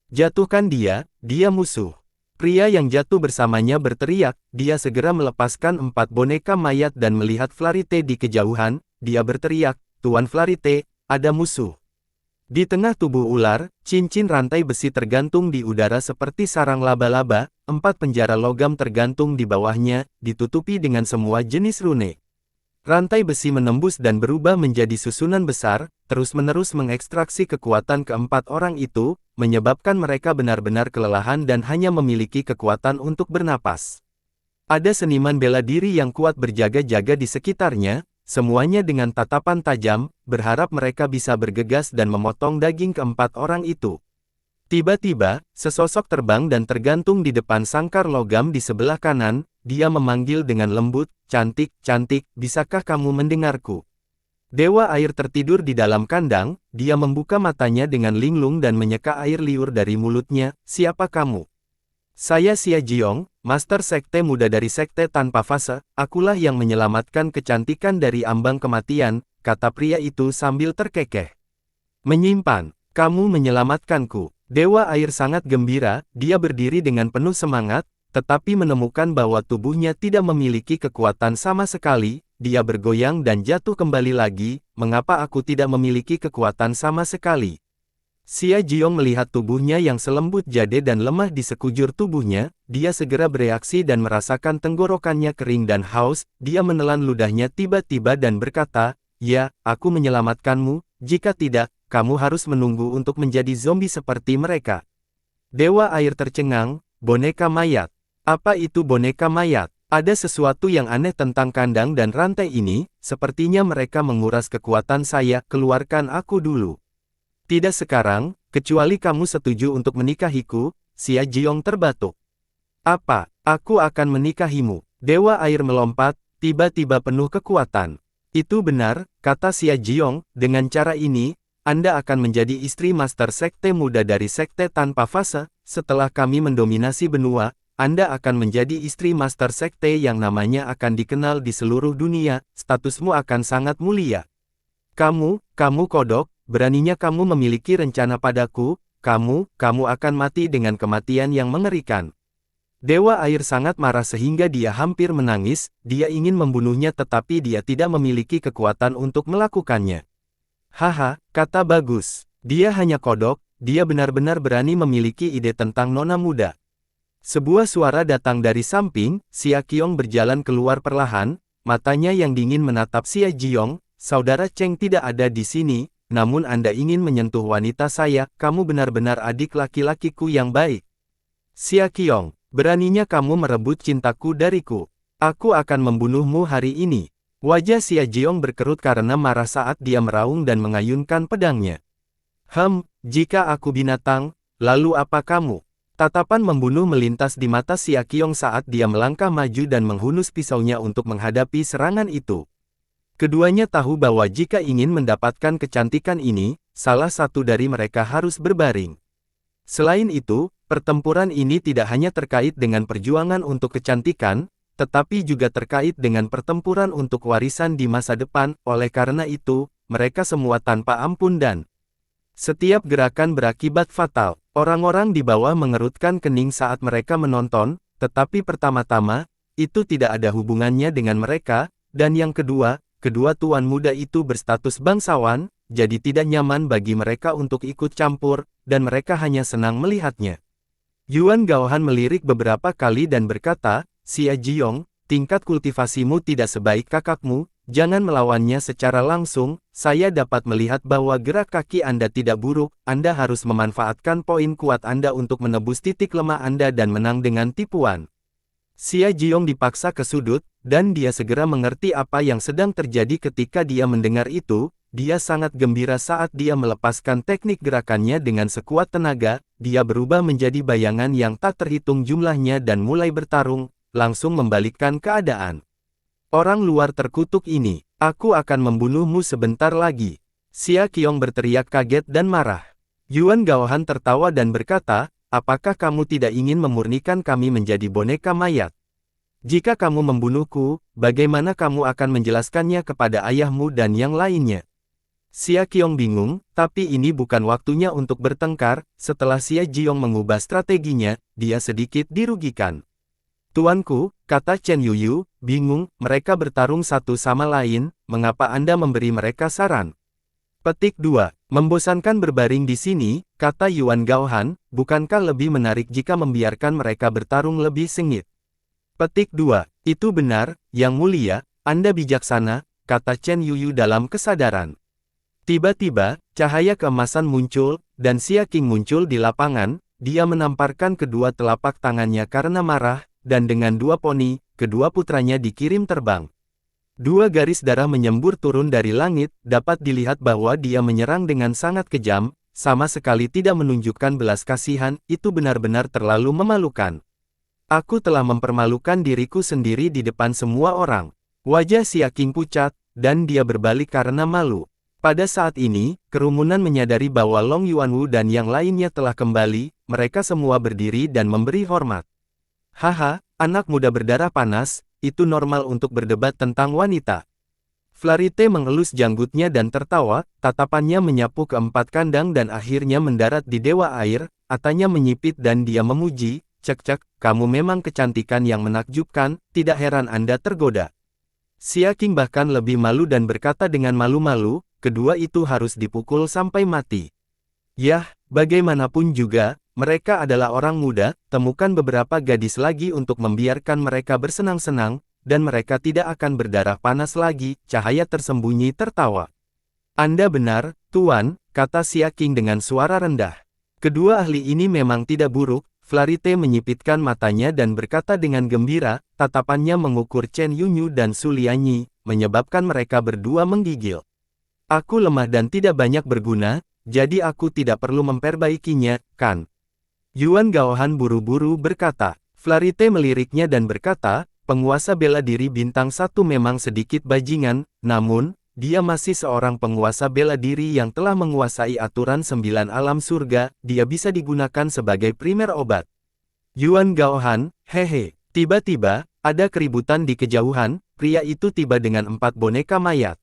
Jatuhkan dia musuh. Pria yang jatuh bersamanya berteriak, dia segera melepaskan 4 boneka mayat dan melihat Flarite di kejauhan, dia berteriak, Tuan Flarite, ada musuh. Di tengah tubuh ular, cincin rantai besi tergantung di udara seperti sarang laba-laba, 4 penjara logam tergantung di bawahnya, ditutupi dengan semua jenis rune. Rantai besi menembus dan berubah menjadi susunan besar, terus-menerus mengekstraksi kekuatan keempat orang itu, menyebabkan mereka benar-benar kelelahan dan hanya memiliki kekuatan untuk bernapas. Ada seniman bela diri yang kuat berjaga-jaga di sekitarnya, semuanya dengan tatapan tajam, berharap mereka bisa bergegas dan memotong daging keempat orang itu. Tiba-tiba, sesosok terbang dan tergantung di depan sangkar logam di sebelah kanan, dia memanggil dengan lembut, cantik, cantik, bisakah kamu mendengarku? Dewa air tertidur di dalam kandang, dia membuka matanya dengan linglung dan menyeka air liur dari mulutnya, siapa kamu? Saya Xia Jiong, Master Sekte Muda dari Sekte Tanpa Fase, akulah yang menyelamatkan kecantikan dari ambang kematian, kata pria itu sambil terkekeh. Menyimpan, kamu menyelamatkanku. Dewa Air sangat gembira, dia berdiri dengan penuh semangat, tetapi menemukan bahwa tubuhnya tidak memiliki kekuatan sama sekali, dia bergoyang dan jatuh kembali lagi, mengapa aku tidak memiliki kekuatan sama sekali? Xia Jiong melihat tubuhnya yang selembut jade dan lemah di sekujur tubuhnya, dia segera bereaksi dan merasakan tenggorokannya kering dan haus, dia menelan ludahnya tiba-tiba dan berkata, "Ya, aku menyelamatkanmu, jika tidak, kamu harus menunggu untuk menjadi zombie seperti mereka." Dewa Air tercengang, boneka mayat. Apa itu boneka mayat? Ada sesuatu yang aneh tentang kandang dan rantai ini, sepertinya mereka menguras kekuatan saya, keluarkan aku dulu. Tidak sekarang, kecuali kamu setuju untuk menikahiku, Xia Jiong terbatuk. Apa? Aku akan menikahimu. Dewa Air melompat, tiba-tiba penuh kekuatan. Itu benar, kata Xia Jiong, dengan cara ini, Anda akan menjadi istri Master Sekte Muda dari Sekte Tanpa Fase, setelah kami mendominasi benua, Anda akan menjadi istri Master Sekte yang namanya akan dikenal di seluruh dunia, statusmu akan sangat mulia. Kamu kodok, beraninya kamu memiliki rencana padaku, kamu akan mati dengan kematian yang mengerikan. Dewa Air sangat marah sehingga dia hampir menangis, dia ingin membunuhnya tetapi dia tidak memiliki kekuatan untuk melakukannya. Haha, kata bagus. Dia hanya kodok, dia benar-benar berani memiliki ide tentang nona muda. Sebuah suara datang dari samping, Xia Qiong berjalan keluar perlahan, matanya yang dingin menatap Xia Jiong, saudara Cheng tidak ada di sini, namun Anda ingin menyentuh wanita saya, kamu benar-benar adik laki-lakiku yang baik. Xia Qiong, beraninya kamu merebut cintaku dariku. Aku akan membunuhmu hari ini. Wajah Xia Jiong berkerut karena marah saat dia meraung dan mengayunkan pedangnya. Jika aku binatang, lalu apa kamu? Tatapan membunuh melintas di mata Xia Qiong saat dia melangkah maju dan menghunus pisaunya untuk menghadapi serangan itu. Keduanya tahu bahwa jika ingin mendapatkan kecantikan ini, salah satu dari mereka harus berbaring. Selain itu, pertempuran ini tidak hanya terkait dengan perjuangan untuk kecantikan, tetapi juga terkait dengan pertempuran untuk warisan di masa depan, oleh karena itu, mereka semua tanpa ampun dan setiap gerakan berakibat fatal. Orang-orang di bawah mengerutkan kening saat mereka menonton, tetapi pertama-tama, itu tidak ada hubungannya dengan mereka, dan yang kedua, kedua tuan muda itu berstatus bangsawan, jadi tidak nyaman bagi mereka untuk ikut campur, dan mereka hanya senang melihatnya. Yuan Gaohan melirik beberapa kali dan berkata, Xia Jiong, tingkat kultivasimu tidak sebaik kakakmu, jangan melawannya secara langsung, saya dapat melihat bahwa gerak kaki Anda tidak buruk, Anda harus memanfaatkan poin kuat Anda untuk menebus titik lemah Anda dan menang dengan tipuan. Xia Jiong dipaksa ke sudut, dan dia segera mengerti apa yang sedang terjadi ketika dia mendengar itu, dia sangat gembira saat dia melepaskan teknik gerakannya dengan sekuat tenaga, dia berubah menjadi bayangan yang tak terhitung jumlahnya dan mulai bertarung, langsung membalikkan keadaan. Orang luar terkutuk ini, aku akan membunuhmu sebentar lagi. Xia Qiong berteriak kaget dan marah. Yuan Gaohan tertawa dan berkata, apakah kamu tidak ingin memurnikan kami menjadi boneka mayat? Jika kamu membunuhku, bagaimana kamu akan menjelaskannya kepada ayahmu dan yang lainnya? Xia Qiong bingung, tapi ini bukan waktunya untuk bertengkar, setelah Xia Jiong mengubah strateginya, dia sedikit dirugikan. Tuanku, kata Chen Yuyu, bingung, mereka bertarung satu sama lain, mengapa Anda memberi mereka saran? Petik 2. Membosankan berbaring di sini, kata Yuan Gaohan, bukankah lebih menarik jika membiarkan mereka bertarung lebih sengit? Petik 2. Itu benar, Yang Mulia, Anda bijaksana, kata Chen Yuyu dalam kesadaran. Tiba-tiba, cahaya keemasan muncul, dan Xia King muncul di lapangan, dia menamparkan kedua telapak tangannya karena marah, dan dengan dua poni, kedua putranya dikirim terbang. Dua garis darah menyembur turun dari langit, dapat dilihat bahwa dia menyerang dengan sangat kejam, sama sekali tidak menunjukkan belas kasihan, itu benar-benar terlalu memalukan. Aku telah mempermalukan diriku sendiri di depan semua orang. Wajah Xia King pucat, dan dia berbalik karena malu. Pada saat ini, kerumunan menyadari bahwa Long Yuanwu dan yang lainnya telah kembali, mereka semua berdiri dan memberi hormat. Haha, anak muda berdarah panas, itu normal untuk berdebat tentang wanita. Flarite mengelus janggutnya dan tertawa, tatapannya menyapu keempat kandang dan akhirnya mendarat di Dewa Air, matanya menyipit dan dia memuji, "Cek-cek, kamu memang kecantikan yang menakjubkan, tidak heran Anda tergoda." Xia Qing bahkan lebih malu dan berkata dengan malu-malu, "Kedua itu harus dipukul sampai mati." Yah, bagaimanapun juga, mereka adalah orang muda, temukan beberapa gadis lagi untuk membiarkan mereka bersenang-senang, dan mereka tidak akan berdarah panas lagi, cahaya tersembunyi tertawa. "Anda benar, Tuan," kata Xia Qing dengan suara rendah. Kedua ahli ini memang tidak buruk, Flarite menyipitkan matanya dan berkata dengan gembira, tatapannya mengukur Chen Yunyu dan Su Lianyi, menyebabkan mereka berdua menggigil. "Aku lemah dan tidak banyak berguna, jadi aku tidak perlu memperbaikinya, kan?" Yuan Gaohan buru-buru berkata. Flarite meliriknya dan berkata, "Penguasa bela diri bintang 1 memang sedikit bajingan, namun, dia masih seorang penguasa bela diri yang telah menguasai aturan 9 alam surga, dia bisa digunakan sebagai primer obat." Yuan Gaohan, hehe. Tiba-tiba, ada keributan di kejauhan, pria itu tiba dengan 4 boneka mayat.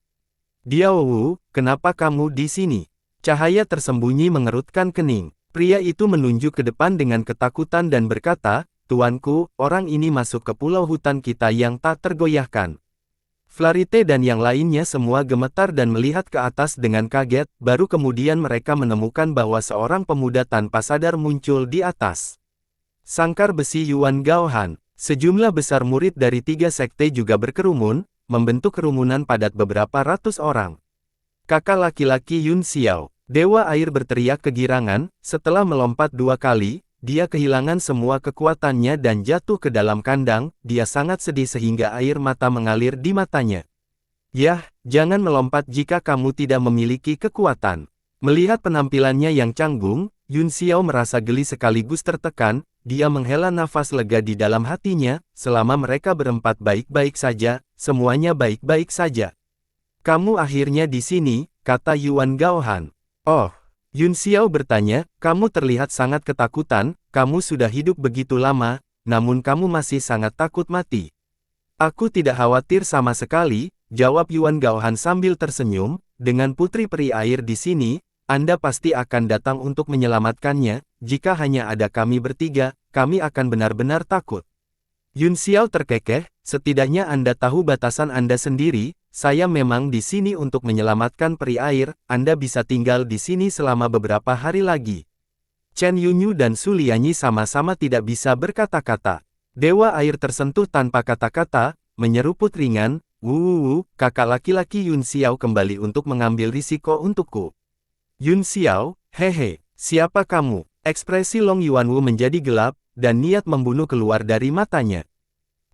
"Diao Wu, kenapa kamu di sini?" Cahaya tersembunyi mengerutkan kening. Pria itu menunjuk ke depan dengan ketakutan dan berkata, "Tuanku, orang ini masuk ke pulau hutan kita yang tak tergoyahkan." Flarite dan yang lainnya semua gemetar dan melihat ke atas dengan kaget, baru kemudian mereka menemukan bahwa seorang pemuda tanpa sadar muncul di atas. Sangkar besi Yuan Gaohan. Sejumlah besar murid dari 3 sekte juga berkerumun, membentuk kerumunan padat beberapa ratus orang. Kakak laki-laki Yun Xiao, Dewa Air berteriak kegirangan, setelah melompat 2 kali, dia kehilangan semua kekuatannya dan jatuh ke dalam kandang, dia sangat sedih sehingga air mata mengalir di matanya. "Yah, jangan melompat jika kamu tidak memiliki kekuatan." Melihat penampilannya yang canggung, Yun Xiao merasa geli sekaligus tertekan, dia menghela nafas lega di dalam hatinya, selama mereka berempat baik-baik saja, semuanya baik-baik saja. "Kamu akhirnya di sini," kata Yuan Gaohan. "Oh." Yun Xiao bertanya, "Kamu terlihat sangat ketakutan, kamu sudah hidup begitu lama, namun kamu masih sangat takut mati." "Aku tidak khawatir sama sekali," jawab Yuan Gaohan sambil tersenyum, "dengan putri peri air di sini, Anda pasti akan datang untuk menyelamatkannya, jika hanya ada kami bertiga, kami akan benar-benar takut." Yun Xiao terkekeh, "Setidaknya Anda tahu batasan Anda sendiri, saya memang di sini untuk menyelamatkan peri air, Anda bisa tinggal di sini selama beberapa hari lagi." Chen Yunyu dan Su Lianyi sama-sama tidak bisa berkata-kata. Dewa air tersentuh tanpa kata-kata, menyeruput ringan, "Wuuu, kakak laki-laki Yun Xiao kembali untuk mengambil risiko untukku." "Yun Xiao, hehe, siapa kamu?" Ekspresi Long Yuanwu menjadi gelap, dan niat membunuh keluar dari matanya.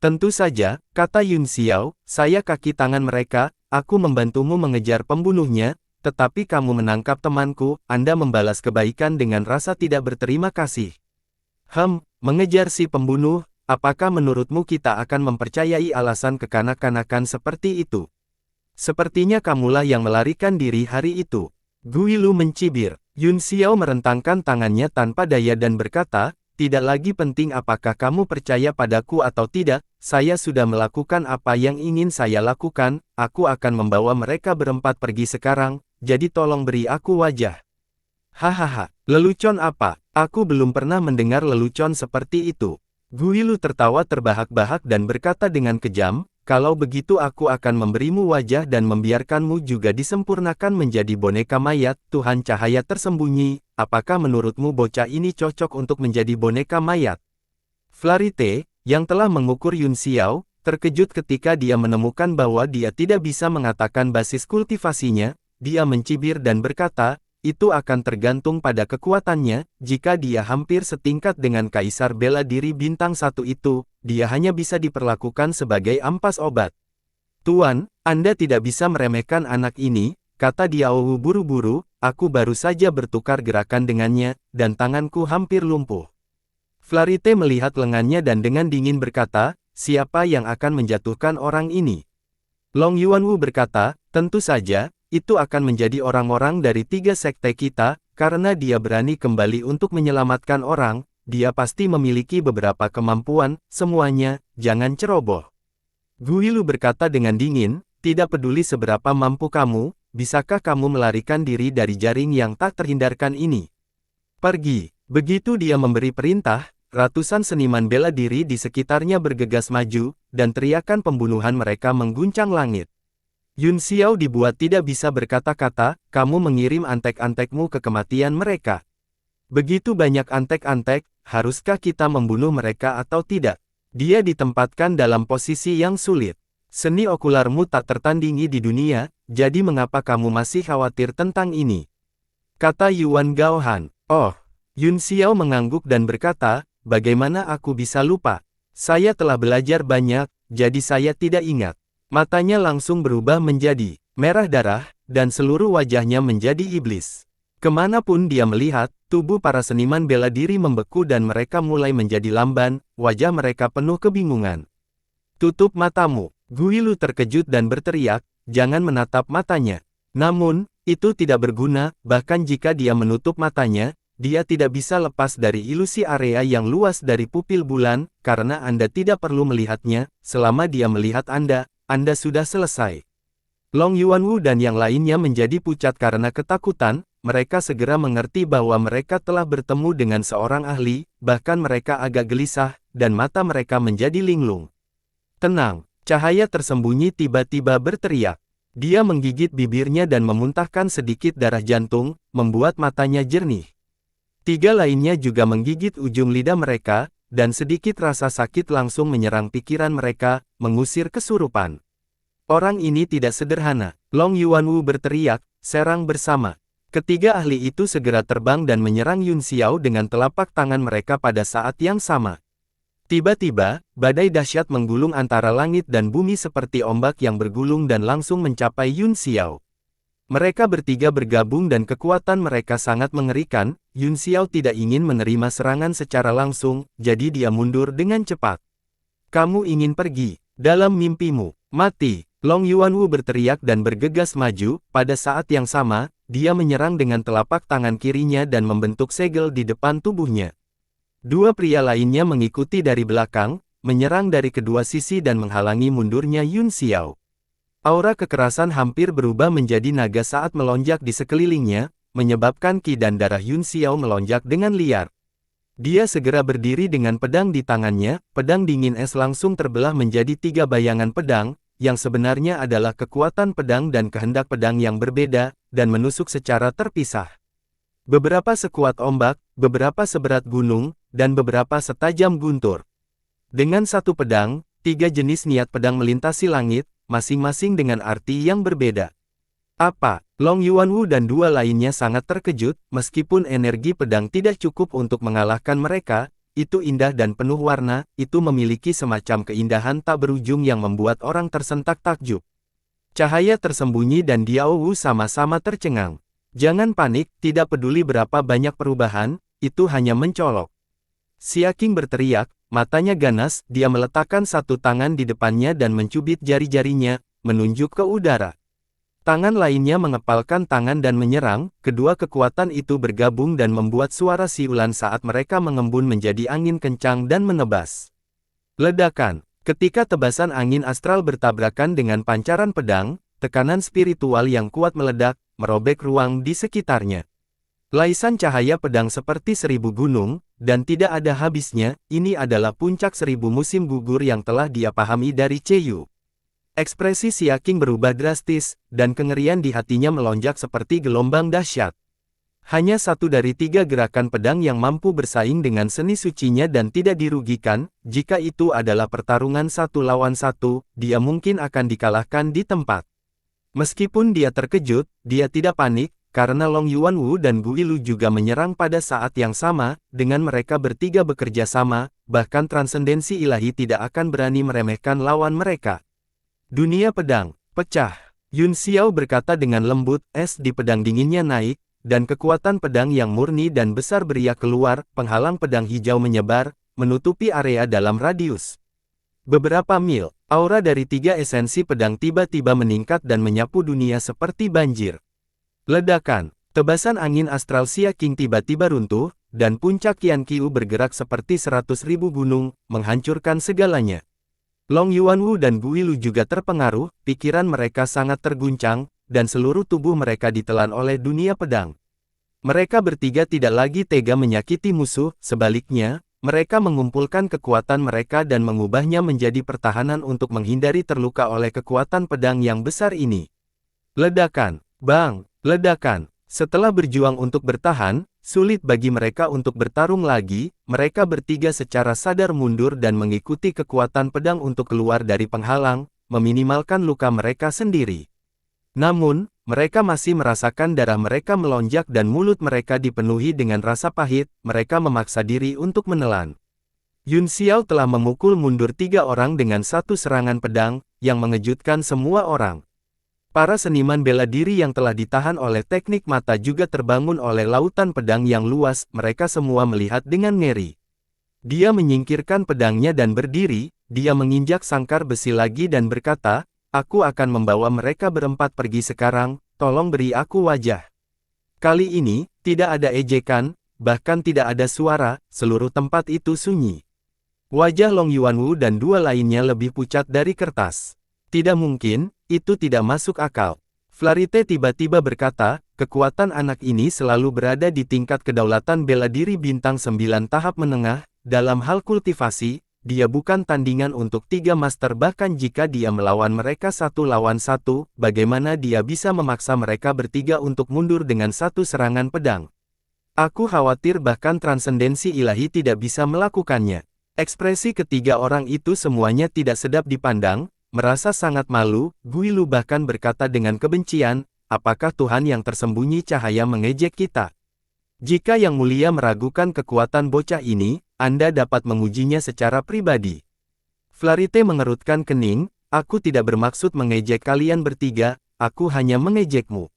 "Tentu saja," kata Yun Xiao, "saya kaki tangan mereka, aku membantumu mengejar pembunuhnya, tetapi kamu menangkap temanku, Anda membalas kebaikan dengan rasa tidak berterima kasih." Mengejar si pembunuh, apakah menurutmu kita akan mempercayai alasan kekanak-kanakan seperti itu? Sepertinya kamulah yang melarikan diri hari itu." Guilu mencibir. Yun Xiao merentangkan tangannya tanpa daya dan berkata, "Tidak lagi penting apakah kamu percaya padaku atau tidak, saya sudah melakukan apa yang ingin saya lakukan, aku akan membawa mereka berempat pergi sekarang, jadi tolong beri aku wajah." "Hahaha, lelucon apa? Aku belum pernah mendengar lelucon seperti itu." Guilu tertawa terbahak-bahak dan berkata dengan kejam, "Kalau begitu aku akan memberimu wajah dan membiarkanmu juga disempurnakan menjadi boneka mayat, Tuhan cahaya tersembunyi, apakah menurutmu bocah ini cocok untuk menjadi boneka mayat?" Flarite, yang telah mengukur Yun Xiao, terkejut ketika dia menemukan bahwa dia tidak bisa mengatakan basis kultivasinya, dia mencibir dan berkata, "Itu akan tergantung pada kekuatannya, jika dia hampir setingkat dengan Kaisar Bela Diri Bintang 1 itu, dia hanya bisa diperlakukan sebagai ampas obat." "Tuan, Anda tidak bisa meremehkan anak ini," kata Diao Wu buru-buru, "aku baru saja bertukar gerakan dengannya, dan tanganku hampir lumpuh." Flarite melihat lengannya dan dengan dingin berkata, "Siapa yang akan menjatuhkan orang ini?" Long Yuanwu berkata, "Tentu saja, itu akan menjadi orang-orang dari 3 sekte kita, karena dia berani kembali untuk menyelamatkan orang, dia pasti memiliki beberapa kemampuan, semuanya, jangan ceroboh." Guilu berkata dengan dingin, "Tidak peduli seberapa mampu kamu, bisakah kamu melarikan diri dari jaring yang tak terhindarkan ini? Pergi." Begitu dia memberi perintah, ratusan seniman bela diri di sekitarnya bergegas maju, dan teriakan pembunuhan mereka mengguncang langit. Yun Xiao dibuat tidak bisa berkata-kata, kamu mengirim antek-antekmu ke kematian mereka. Begitu banyak antek-antek, haruskah kita membunuh mereka atau tidak? Dia ditempatkan dalam posisi yang sulit. Seni okularmu tak tertandingi di dunia, jadi mengapa kamu masih khawatir tentang ini? Kata Yuan Gaohan. Oh, Yun Xiao mengangguk dan berkata, bagaimana aku bisa lupa? Saya telah belajar banyak, jadi saya tidak ingat. Matanya langsung berubah menjadi merah darah, dan seluruh wajahnya menjadi iblis. Kemanapun dia melihat, tubuh para seniman bela diri membeku dan mereka mulai menjadi lamban, wajah mereka penuh kebingungan. Tutup matamu. Gui Lu terkejut dan berteriak, jangan menatap matanya. Namun, itu tidak berguna, bahkan jika dia menutup matanya, dia tidak bisa lepas dari ilusi area yang luas dari pupil bulan, karena Anda tidak perlu melihatnya, selama dia melihat Anda sudah selesai. Long Yuanwu dan yang lainnya menjadi pucat karena ketakutan, mereka segera mengerti bahwa mereka telah bertemu dengan seorang ahli, bahkan mereka agak gelisah, dan mata mereka menjadi linglung. Tenang. Cahaya tersembunyi tiba-tiba berteriak. Dia menggigit bibirnya dan memuntahkan sedikit darah jantung, membuat matanya jernih. Tiga lainnya juga menggigit ujung lidah mereka, dan sedikit rasa sakit langsung menyerang pikiran mereka, mengusir kesurupan. Orang ini tidak sederhana. Long Yuanwu berteriak, serang bersama. Ketiga ahli itu segera terbang dan menyerang Yun Xiao dengan telapak tangan mereka pada saat yang sama. Tiba-tiba, badai dahsyat menggulung antara langit dan bumi seperti ombak yang bergulung dan langsung mencapai Yun Xiao. Mereka bertiga bergabung dan kekuatan mereka sangat mengerikan. Yun Xiao tidak ingin menerima serangan secara langsung, jadi dia mundur dengan cepat. Kamu ingin pergi, dalam mimpimu, mati. Long Yuanwu berteriak dan bergegas maju. Pada saat yang sama, dia menyerang dengan telapak tangan kirinya dan membentuk segel di depan tubuhnya. Dua pria lainnya mengikuti dari belakang, menyerang dari kedua sisi dan menghalangi mundurnya Yun Xiao. Aura kekerasan hampir berubah menjadi naga saat melonjak di sekelilingnya, menyebabkan ki dan darah Yun Xiao melonjak dengan liar. Dia segera berdiri dengan pedang di tangannya, pedang dingin es langsung terbelah menjadi tiga bayangan pedang, yang sebenarnya adalah kekuatan pedang dan kehendak pedang yang berbeda, dan menusuk secara terpisah. Beberapa sekuat ombak, beberapa seberat gunung, dan beberapa setajam guntur. Dengan satu pedang, tiga jenis niat pedang melintasi langit, masing-masing dengan arti yang berbeda. Apa? Long Yuanwu dan dua lainnya sangat terkejut, meskipun energi pedang tidak cukup untuk mengalahkan mereka, itu indah dan penuh warna, itu memiliki semacam keindahan tak berujung yang membuat orang tersentak takjub. Cahaya tersembunyi dan Diao Wu sama-sama tercengang. Jangan panik, tidak peduli berapa banyak perubahan, itu hanya mencolok. Xia Qing berteriak, matanya ganas, dia meletakkan satu tangan di depannya dan mencubit jari-jarinya, menunjuk ke udara. Tangan lainnya mengepalkan tangan dan menyerang, kedua kekuatan itu bergabung dan membuat suara siulan saat mereka mengembun menjadi angin kencang dan menebas. Ledakan. Ketika tebasan angin astral bertabrakan dengan pancaran pedang, tekanan spiritual yang kuat meledak, merobek ruang di sekitarnya. Laisan cahaya pedang seperti seribu gunung, dan tidak ada habisnya, ini adalah puncak seribu musim gugur yang telah dia pahami dari Cheyu. Ekspresi Xia Qing berubah drastis, dan kengerian di hatinya melonjak seperti gelombang dahsyat. Hanya satu dari tiga gerakan pedang yang mampu bersaing dengan seni sucinya dan tidak dirugikan, jika itu adalah pertarungan satu lawan satu, dia mungkin akan dikalahkan di tempat. Meskipun dia terkejut, dia tidak panik, karena Long Yuanwu dan Gui Lu juga menyerang pada saat yang sama, dengan mereka bertiga bekerja sama, bahkan transendensi ilahi tidak akan berani meremehkan lawan mereka. Dunia pedang, pecah. Yun Xiao berkata dengan lembut, es di pedang dinginnya naik, dan kekuatan pedang yang murni dan besar beriak keluar, penghalang pedang hijau menyebar, menutupi area dalam radius beberapa mil. Aura dari tiga esensi pedang tiba-tiba meningkat dan menyapu dunia seperti banjir. Ledakan, tebasan angin astral Xia Qing tiba-tiba runtuh, dan puncak Qianqiu bergerak seperti 100.000 gunung, menghancurkan segalanya. Long Yuanwu dan Gui Lu juga terpengaruh, pikiran mereka sangat terguncang, dan seluruh tubuh mereka ditelan oleh dunia pedang. Mereka bertiga tidak lagi tega menyakiti musuh, sebaliknya, mereka mengumpulkan kekuatan mereka dan mengubahnya menjadi pertahanan untuk menghindari terluka oleh kekuatan pedang yang besar ini. Ledakan, bang, ledakan. Setelah berjuang untuk bertahan, sulit bagi mereka untuk bertarung lagi, mereka bertiga secara sadar mundur dan mengikuti kekuatan pedang untuk keluar dari penghalang, meminimalkan luka mereka sendiri. Namun, mereka masih merasakan darah mereka melonjak dan mulut mereka dipenuhi dengan rasa pahit, mereka memaksa diri untuk menelan. Yun Xiao telah memukul mundur 3 orang dengan satu serangan pedang, yang mengejutkan semua orang. Para seniman bela diri yang telah ditahan oleh teknik mata juga terbangun oleh lautan pedang yang luas, mereka semua melihat dengan ngeri. Dia menyingkirkan pedangnya dan berdiri, dia menginjak sangkar besi lagi dan berkata, "Aku akan membawa mereka berempat pergi sekarang, tolong beri aku wajah." Kali ini, tidak ada ejekan, bahkan tidak ada suara, seluruh tempat itu sunyi. Wajah Long Yuanwu dan 2 lainnya lebih pucat dari kertas. Tidak mungkin, itu tidak masuk akal. Flarite tiba-tiba berkata, kekuatan anak ini selalu berada di tingkat kedaulatan bela diri bintang 9 tahap menengah, dalam hal kultivasi, dia bukan tandingan untuk 3 master bahkan jika dia melawan mereka 1 lawan 1, bagaimana dia bisa memaksa mereka bertiga untuk mundur dengan satu serangan pedang. Aku khawatir bahkan transendensi ilahi tidak bisa melakukannya. Ekspresi ketiga orang itu semuanya tidak sedap dipandang, merasa sangat malu, Gui Lu bahkan berkata dengan kebencian, apakah Tuhan yang tersembunyi cahaya mengejek kita? Jika Yang Mulia meragukan kekuatan bocah ini, Anda dapat mengujinya secara pribadi. Flarite mengerutkan kening, aku tidak bermaksud mengejek kalian bertiga, aku hanya mengejekmu.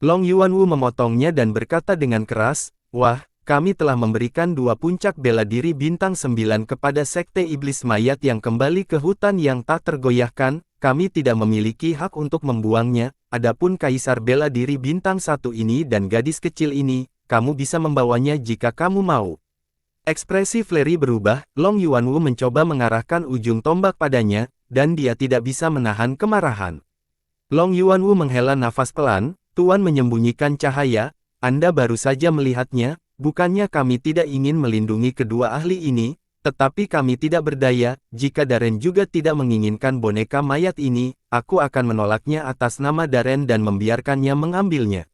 Long Yuanwu memotongnya dan berkata dengan keras, wah, kami telah memberikan 2 puncak bela diri bintang 9 kepada Sekte Iblis Mayat yang kembali ke hutan yang tak tergoyahkan, kami tidak memiliki hak untuk membuangnya, adapun Kaisar bela diri bintang 1 ini dan gadis kecil ini, kamu bisa membawanya jika kamu mau. Ekspresi Flery berubah, Long Yuanwu mencoba mengarahkan ujung tombak padanya, dan dia tidak bisa menahan kemarahan. Long Yuanwu menghela nafas pelan, Tuan menyembunyikan cahaya, Anda baru saja melihatnya, bukannya kami tidak ingin melindungi kedua ahli ini, tetapi kami tidak berdaya, jika Darren juga tidak menginginkan boneka mayat ini, aku akan menolaknya atas nama Darren dan membiarkannya mengambilnya.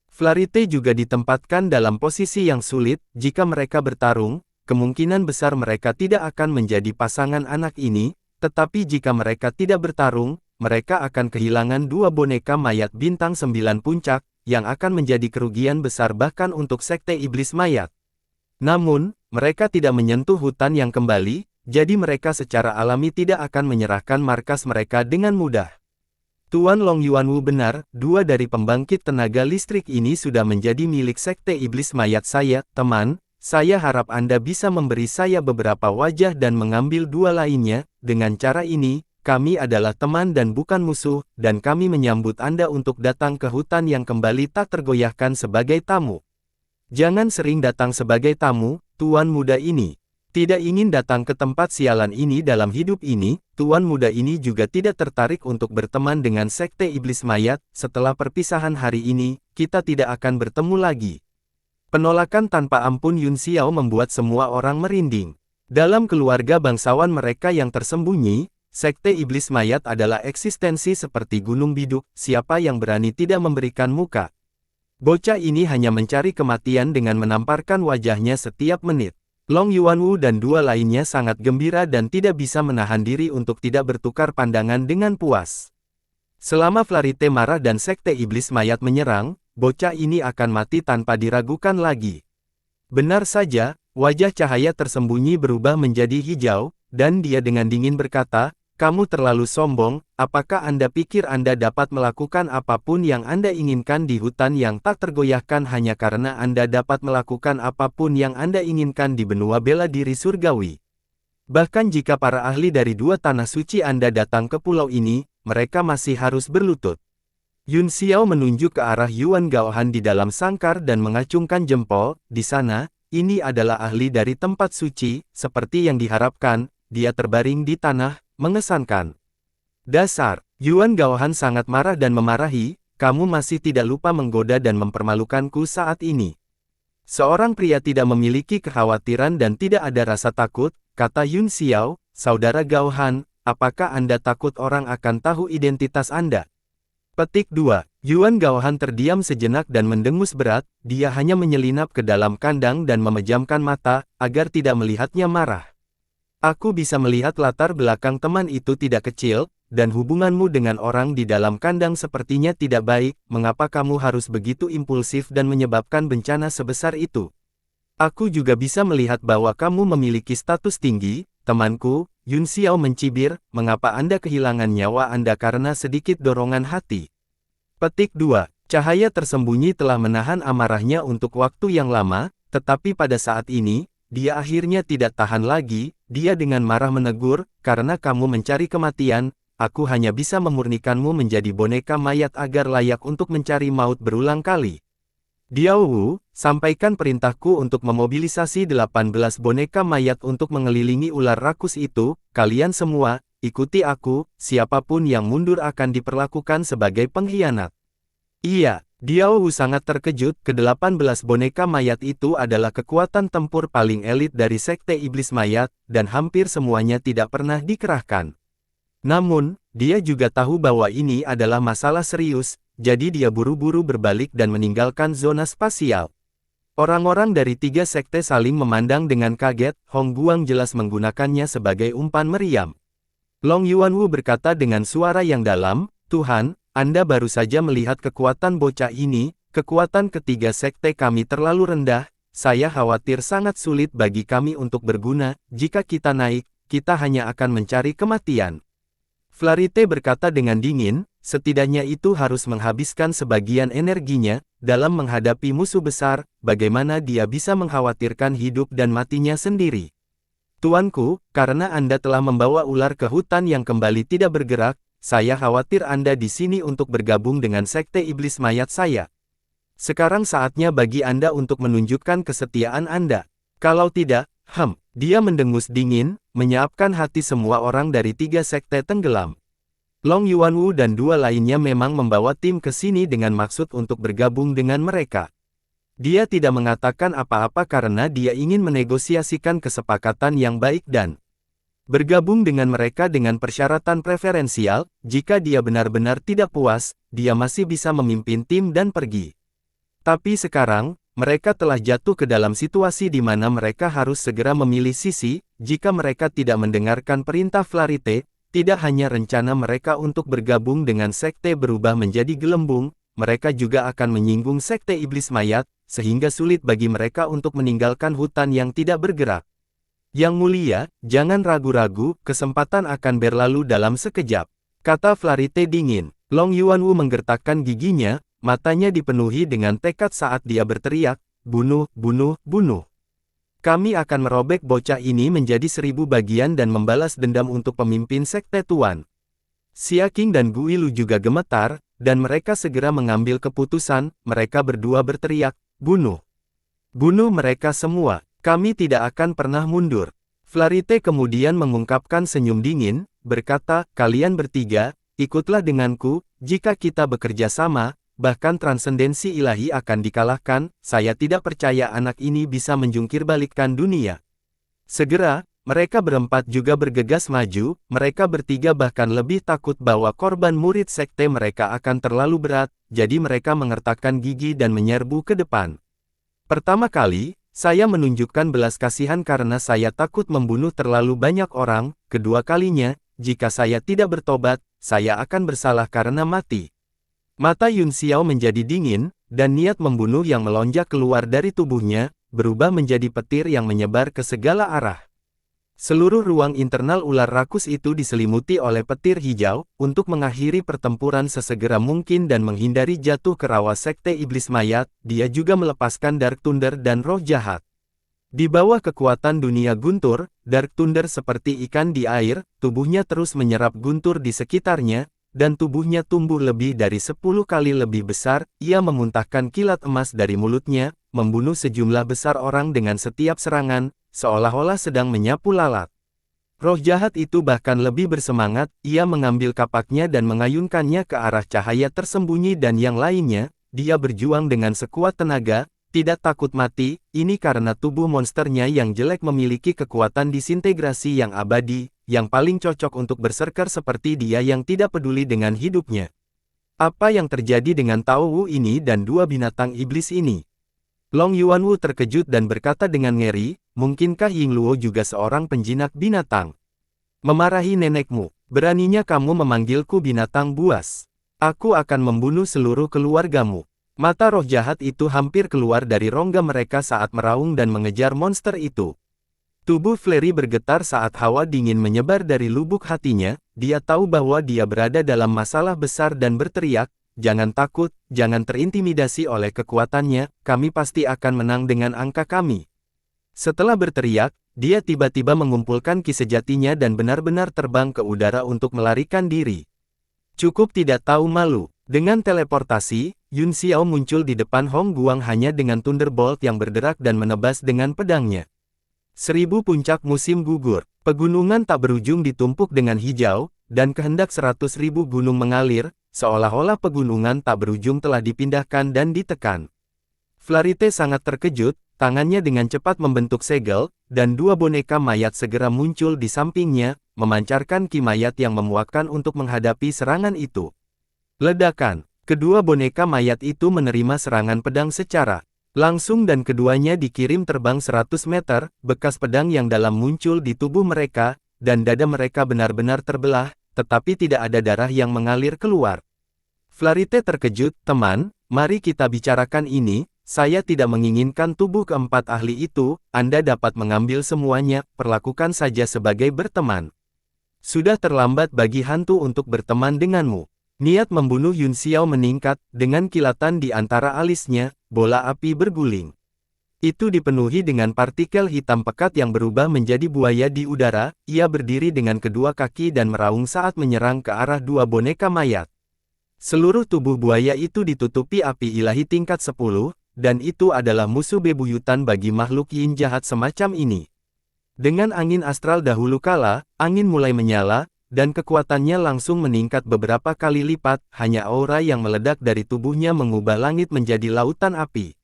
Flarite juga ditempatkan dalam posisi yang sulit, jika mereka bertarung, kemungkinan besar mereka tidak akan menjadi pasangan anak ini, tetapi jika mereka tidak bertarung, mereka akan kehilangan 2 boneka mayat bintang 9 puncak, yang akan menjadi kerugian besar bahkan untuk Sekte Iblis Mayat. Namun, mereka tidak menyentuh hutan yang kembali, jadi mereka secara alami tidak akan menyerahkan markas mereka dengan mudah. Tuan Long Yuanwu benar, 2 dari pembangkit tenaga listrik ini sudah menjadi milik Sekte Iblis Mayat saya, teman, saya harap Anda bisa memberi saya beberapa wajah dan mengambil 2 lainnya, dengan cara ini, kami adalah teman dan bukan musuh, dan kami menyambut Anda untuk datang ke hutan yang kembali tak tergoyahkan sebagai tamu. Jangan sering datang sebagai tamu, tuan muda ini. Tidak ingin datang ke tempat sialan ini dalam hidup ini, tuan muda ini juga tidak tertarik untuk berteman dengan Sekte Iblis Mayat, setelah perpisahan hari ini, kita tidak akan bertemu lagi. Penolakan tanpa ampun Yun Xiao membuat semua orang merinding. Dalam keluarga bangsawan mereka yang tersembunyi, Sekte Iblis Mayat adalah eksistensi seperti gunung biduk, siapa yang berani tidak memberikan muka. Bocah ini hanya mencari kematian dengan menamparkan wajahnya setiap menit. Long Yuanwu dan 2 lainnya sangat gembira dan tidak bisa menahan diri untuk tidak bertukar pandangan dengan puas. Selama Flarite marah dan Sekte Iblis Mayat menyerang, bocah ini akan mati tanpa diragukan lagi. Benar saja, wajah cahaya tersembunyi berubah menjadi hijau, dan dia dengan dingin berkata, kamu terlalu sombong, apakah Anda pikir Anda dapat melakukan apapun yang Anda inginkan di hutan yang tak tergoyahkan hanya karena Anda dapat melakukan apapun yang Anda inginkan di benua bela diri surgawi? Bahkan jika para ahli dari 2 tanah suci Anda datang ke pulau ini, mereka masih harus berlutut. Yun Xiao menunjuk ke arah Yuan Gaohan di dalam sangkar dan mengacungkan jempol, di sana, ini adalah ahli dari tempat suci, seperti yang diharapkan, dia terbaring di tanah, mengesankan. Dasar, Yuan Gaohan sangat marah dan memarahi, kamu masih tidak lupa menggoda dan mempermalukanku saat ini. Seorang pria tidak memiliki kekhawatiran dan tidak ada rasa takut, kata Yun Xiao, saudara Gao Han, apakah Anda takut orang akan tahu identitas Anda? Petik 2. Yuan Gaohan terdiam sejenak dan mendengus berat, dia hanya menyelinap ke dalam kandang dan memejamkan mata, agar tidak melihatnya marah. Aku bisa melihat latar belakang teman itu tidak kecil, dan hubunganmu dengan orang di dalam kandang sepertinya tidak baik, mengapa kamu harus begitu impulsif dan menyebabkan bencana sebesar itu? Aku juga bisa melihat bahwa kamu memiliki status tinggi, temanku. Yun Xiao mencibir, mengapa Anda kehilangan nyawa Anda karena sedikit dorongan hati? Petik 2. Cahaya tersembunyi telah menahan amarahnya untuk waktu yang lama, tetapi pada saat ini, dia akhirnya tidak tahan lagi, dia dengan marah menegur, karena kamu mencari kematian, aku hanya bisa memurnikanmu menjadi boneka mayat agar layak untuk mencari maut berulang kali. Diao Wu, sampaikan perintahku untuk memobilisasi 18 boneka mayat untuk mengelilingi ular rakus itu, kalian semua, ikuti aku, siapapun yang mundur akan diperlakukan sebagai pengkhianat. Iya, Diao Wu sangat terkejut, ke-18 boneka mayat itu adalah kekuatan tempur paling elit dari Sekte Iblis Mayat, dan hampir semuanya tidak pernah dikerahkan. Namun, dia juga tahu bahwa ini adalah masalah serius, jadi dia buru-buru berbalik dan meninggalkan zona spasial. Orang-orang dari 3 sekte saling memandang dengan kaget, Hong Guang jelas menggunakannya sebagai umpan meriam. Long Yuanwu berkata dengan suara yang dalam, Tuhan, Anda baru saja melihat kekuatan bocah ini, kekuatan ketiga sekte kami terlalu rendah, saya khawatir sangat sulit bagi kami untuk berguna, jika kita naik, kita hanya akan mencari kematian. Flarite berkata dengan dingin, setidaknya itu harus menghabiskan sebagian energinya, dalam menghadapi musuh besar, bagaimana dia bisa mengkhawatirkan hidup dan matinya sendiri. Tuanku, karena Anda telah membawa ular ke hutan yang kembali tidak bergerak, saya khawatir Anda di sini untuk bergabung dengan Sekte Iblis Mayat saya. Sekarang saatnya bagi Anda untuk menunjukkan kesetiaan Anda. Kalau tidak, dia mendengus dingin, menyiapkan hati semua orang dari 3 sekte tenggelam. Long Yuanwu dan 2 lainnya memang membawa tim ke sini dengan maksud untuk bergabung dengan mereka. Dia tidak mengatakan apa-apa karena dia ingin menegosiasikan kesepakatan yang baik dan bergabung dengan mereka dengan persyaratan preferensial. Jika dia benar-benar tidak puas, dia masih bisa memimpin tim dan pergi. Tapi sekarang, mereka telah jatuh ke dalam situasi di mana mereka harus segera memilih sisi. Jika mereka tidak mendengarkan perintah Flarite, tidak hanya rencana mereka untuk bergabung dengan sekte berubah menjadi gelembung, mereka juga akan menyinggung Sekte Iblis Mayat, sehingga sulit bagi mereka untuk meninggalkan hutan yang tidak bergerak. Yang mulia, jangan ragu-ragu, kesempatan akan berlalu dalam sekejap, kata Flarite dingin. Long Yuanwu menggertakkan giginya, matanya dipenuhi dengan tekad saat dia berteriak, bunuh, bunuh, bunuh. Kami akan merobek bocah ini menjadi 1000 bagian dan membalas dendam untuk pemimpin sekte Tuan. Xia Qing dan Gu Yilu juga gemetar, dan mereka segera mengambil keputusan, mereka berdua berteriak, bunuh. Bunuh mereka semua, kami tidak akan pernah mundur. Flarite kemudian mengungkapkan senyum dingin, berkata, kalian bertiga, ikutlah denganku, jika kita bekerja sama, bahkan transendensi ilahi akan dikalahkan, saya tidak percaya anak ini bisa menjungkir balikkan dunia. Segera, mereka berempat juga bergegas maju, mereka bertiga bahkan lebih takut bahwa korban murid sekte mereka akan terlalu berat, jadi mereka mengertakkan gigi dan menyerbu ke depan. Pertama kali, saya menunjukkan belas kasihan karena saya takut membunuh terlalu banyak orang, kedua kalinya, jika saya tidak bertobat, saya akan bersalah karena mati. Mata Yun Xiao menjadi dingin, dan niat membunuh yang melonjak keluar dari tubuhnya, berubah menjadi petir yang menyebar ke segala arah. Seluruh ruang internal ular rakus itu diselimuti oleh petir hijau, untuk mengakhiri pertempuran sesegera mungkin dan menghindari jatuh ke rawa Sekte Iblis Mayat, dia juga melepaskan Dark Thunder dan roh jahat. Di bawah kekuatan dunia guntur, Dark Thunder seperti ikan di air, tubuhnya terus menyerap guntur di sekitarnya, dan tubuhnya tumbuh lebih dari 10 kali lebih besar, ia memuntahkan kilat emas dari mulutnya, membunuh sejumlah besar orang dengan setiap serangan, seolah-olah sedang menyapu lalat. Roh jahat itu bahkan lebih bersemangat, ia mengambil kapaknya dan mengayunkannya ke arah cahaya tersembunyi dan yang lainnya, dia berjuang dengan sekuat tenaga, tidak takut mati, ini karena tubuh monsternya yang jelek memiliki kekuatan disintegrasi yang abadi, yang paling cocok untuk berserker seperti dia yang tidak peduli dengan hidupnya. Apa yang terjadi dengan Tao Wu ini dan dua binatang iblis ini? Long Yuanwu terkejut dan berkata dengan ngeri, mungkinkah Ying Luo juga seorang penjinak binatang? Memarahi nenekmu, beraninya kamu memanggilku binatang buas. Aku akan membunuh seluruh keluargamu. Mata roh jahat itu hampir keluar dari rongga mereka saat meraung dan mengejar monster itu. Tubuh Flery bergetar saat hawa dingin menyebar dari lubuk hatinya, dia tahu bahwa dia berada dalam masalah besar dan berteriak, jangan takut, jangan terintimidasi oleh kekuatannya, kami pasti akan menang dengan angka kami. Setelah berteriak, dia tiba-tiba mengumpulkan ki sejatinya dan benar-benar terbang ke udara untuk melarikan diri. Cukup tidak tahu malu. Dengan teleportasi, Yun Xiao muncul di depan Hong Guang hanya dengan Thunderbolt yang berderak dan menebas dengan pedangnya. 1000 puncak musim gugur, pegunungan tak berujung ditumpuk dengan hijau, dan kehendak 100.000 gunung mengalir, seolah-olah pegunungan tak berujung telah dipindahkan dan ditekan. Flarite sangat terkejut, tangannya dengan cepat membentuk segel, dan dua boneka mayat segera muncul di sampingnya, memancarkan ki mayat yang memuakkan untuk menghadapi serangan itu. Ledakan, kedua boneka mayat itu menerima serangan pedang secara langsung dan keduanya dikirim terbang 100 meter, bekas pedang yang dalam muncul di tubuh mereka, dan dada mereka benar-benar terbelah, tetapi tidak ada darah yang mengalir keluar. Flarite terkejut, teman, mari kita bicarakan ini, saya tidak menginginkan tubuh keempat ahli itu, Anda dapat mengambil semuanya, perlakukan saja sebagai berteman. Sudah terlambat bagi hantu untuk berteman denganmu. Niat membunuh Yun Xiao meningkat, dengan kilatan di antara alisnya, bola api berguling. Itu dipenuhi dengan partikel hitam pekat yang berubah menjadi buaya di udara, ia berdiri dengan kedua kaki dan meraung saat menyerang ke arah dua boneka mayat. Seluruh tubuh buaya itu ditutupi api ilahi tingkat 10, dan itu adalah musuh bebuyutan bagi makhluk yin jahat semacam ini. Dengan angin astral dahulu kala, angin mulai menyala, dan kekuatannya langsung meningkat beberapa kali lipat, hanya aura yang meledak dari tubuhnya mengubah langit menjadi lautan api.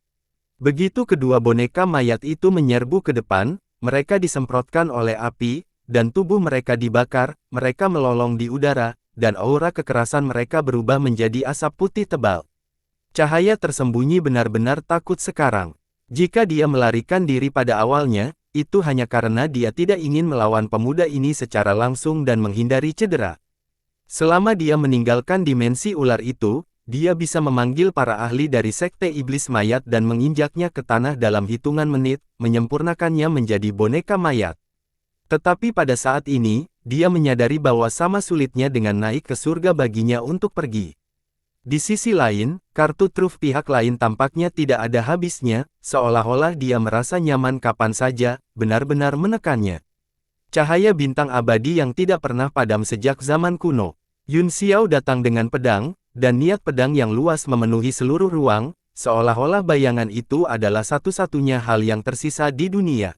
Begitu kedua boneka mayat itu menyerbu ke depan, mereka disemprotkan oleh api, dan tubuh mereka dibakar, mereka melolong di udara, dan aura kekerasan mereka berubah menjadi asap putih tebal. Cahaya tersembunyi benar-benar takut sekarang. Jika dia melarikan diri pada awalnya, itu hanya karena dia tidak ingin melawan pemuda ini secara langsung dan menghindari cedera. Selama dia meninggalkan dimensi ular itu, dia bisa memanggil para ahli dari Sekte Iblis Mayat dan menginjaknya ke tanah dalam hitungan menit, menyempurnakannya menjadi boneka mayat. Tetapi pada saat ini, dia menyadari bahwa sama sulitnya dengan naik ke surga baginya untuk pergi. Di sisi lain, kartu truf pihak lain tampaknya tidak ada habisnya, seolah-olah dia merasa nyaman kapan saja, benar-benar menekannya. Cahaya bintang abadi yang tidak pernah padam sejak zaman kuno. Yun Xiao datang dengan pedang, dan niat pedang yang luas memenuhi seluruh ruang, seolah-olah bayangan itu adalah satu-satunya hal yang tersisa di dunia.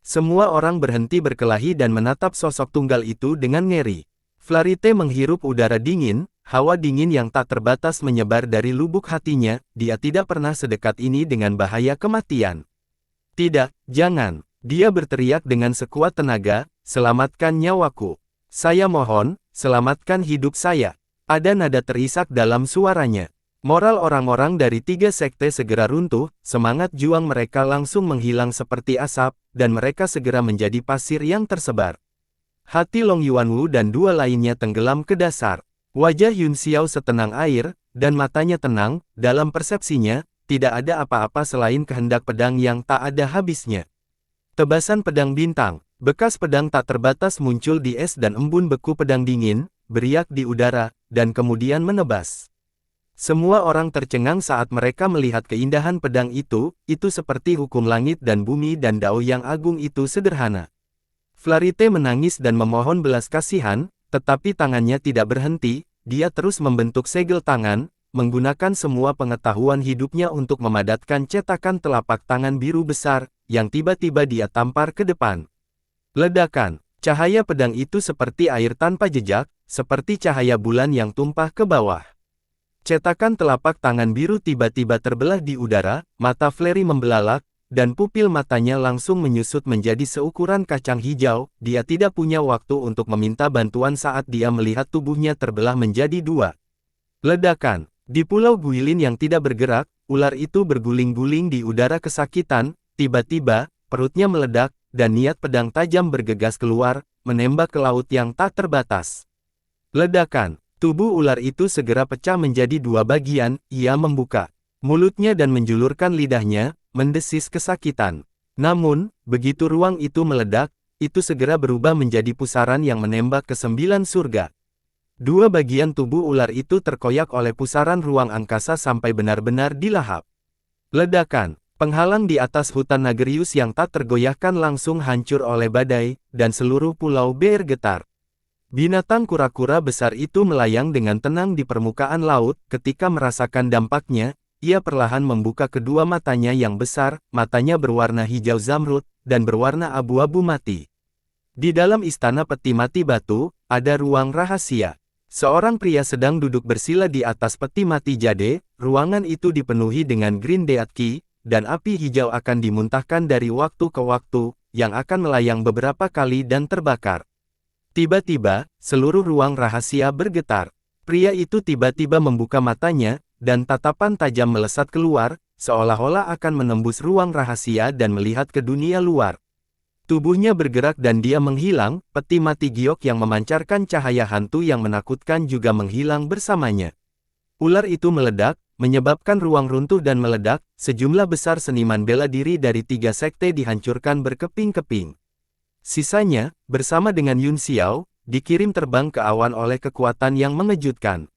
Semua orang berhenti berkelahi dan menatap sosok tunggal itu dengan ngeri. Flarite menghirup udara dingin, hawa dingin yang tak terbatas menyebar dari lubuk hatinya, dia tidak pernah sedekat ini dengan bahaya kematian. Tidak, jangan. Dia berteriak dengan sekuat tenaga, selamatkan nyawaku. Saya mohon, selamatkan hidup saya. Ada nada terisak dalam suaranya. Moral orang-orang dari tiga sekte segera runtuh, semangat juang mereka langsung menghilang seperti asap, dan mereka segera menjadi pasir yang tersebar. Hati Long Yuanwu dan dua lainnya tenggelam ke dasar. Wajah Yun Xiao setenang air, dan matanya tenang, dalam persepsinya, tidak ada apa-apa selain kehendak pedang yang tak ada habisnya. Tebasan pedang bintang, bekas pedang tak terbatas muncul di es dan embun beku pedang dingin, beriak di udara, dan kemudian menebas. Semua orang tercengang saat mereka melihat keindahan pedang itu seperti hukum langit dan bumi dan dao yang agung itu sederhana. Flarite menangis dan memohon belas kasihan, tetapi tangannya tidak berhenti, dia terus membentuk segel tangan, menggunakan semua pengetahuan hidupnya untuk memadatkan cetakan telapak tangan biru besar, yang tiba-tiba dia tampar ke depan. Ledakan, Cahaya pedang itu seperti air tanpa jejak, seperti cahaya bulan yang tumpah ke bawah. Cetakan telapak tangan biru tiba-tiba terbelah di udara, mata Flery membelalak, dan pupil matanya langsung menyusut menjadi seukuran kacang hijau. Dia tidak punya waktu untuk meminta bantuan saat dia melihat tubuhnya terbelah menjadi dua. Ledakan. Di Pulau Guilin yang tidak bergerak, ular itu berguling-guling di udara kesakitan. Tiba-tiba, perutnya meledak, dan niat pedang tajam bergegas keluar, menembak ke laut yang tak terbatas. Ledakan. Tubuh ular itu segera pecah menjadi dua bagian. Ia membuka mulutnya dan menjulurkan lidahnya, mendesis kesakitan. Namun, begitu ruang itu meledak, itu segera berubah menjadi pusaran yang menembak ke 9 surga. Dua bagian tubuh ular itu terkoyak oleh pusaran ruang angkasa sampai benar-benar dilahap. Ledakan. Penghalang di atas hutan Nagerius yang tak tergoyahkan langsung hancur oleh badai, dan seluruh pulau Beer getar. Binatang kura-kura besar itu melayang dengan tenang di permukaan laut. Ketika merasakan dampaknya, ia perlahan membuka kedua matanya yang besar, matanya berwarna hijau zamrud, dan berwarna abu-abu mati. Di dalam istana peti mati batu, ada ruang rahasia. Seorang pria sedang duduk bersila di atas peti mati jade. Ruangan itu dipenuhi dengan Green Death Key, dan api hijau akan dimuntahkan dari waktu ke waktu, yang akan melayang beberapa kali dan terbakar. Tiba-tiba, seluruh ruang rahasia bergetar. Pria itu tiba-tiba membuka matanya, dan tatapan tajam melesat keluar, seolah-olah akan menembus ruang rahasia dan melihat ke dunia luar. Tubuhnya bergerak dan dia menghilang. Peti mati giok yang memancarkan cahaya hantu yang menakutkan juga menghilang bersamanya. Ular itu meledak, menyebabkan ruang runtuh dan meledak. Sejumlah besar seniman bela diri dari 3 sekte dihancurkan berkeping-keping. Sisanya, bersama dengan Yun Xiao, dikirim terbang ke awan oleh kekuatan yang mengejutkan.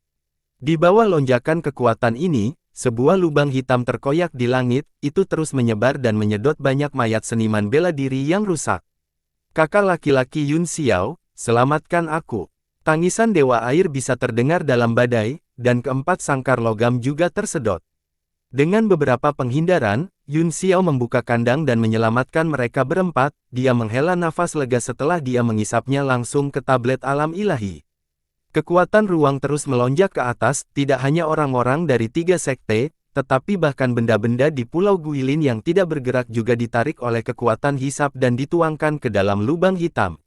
Di bawah lonjakan kekuatan ini, sebuah lubang hitam terkoyak di langit. Itu terus menyebar dan menyedot banyak mayat seniman bela diri yang rusak. Kakak laki-laki Yun Xiao, selamatkan aku. Tangisan dewa air bisa terdengar dalam badai, dan keempat sangkar logam juga tersedot. Dengan beberapa penghindaran, Yun Xiao membuka kandang dan menyelamatkan mereka berempat. Dia menghela nafas lega setelah dia mengisapnya langsung ke tablet alam ilahi. Kekuatan ruang terus melonjak ke atas. Tidak hanya orang-orang dari 3 sekte, tetapi bahkan benda-benda di Pulau Guilin yang tidak bergerak juga ditarik oleh kekuatan hisap dan dituangkan ke dalam lubang hitam.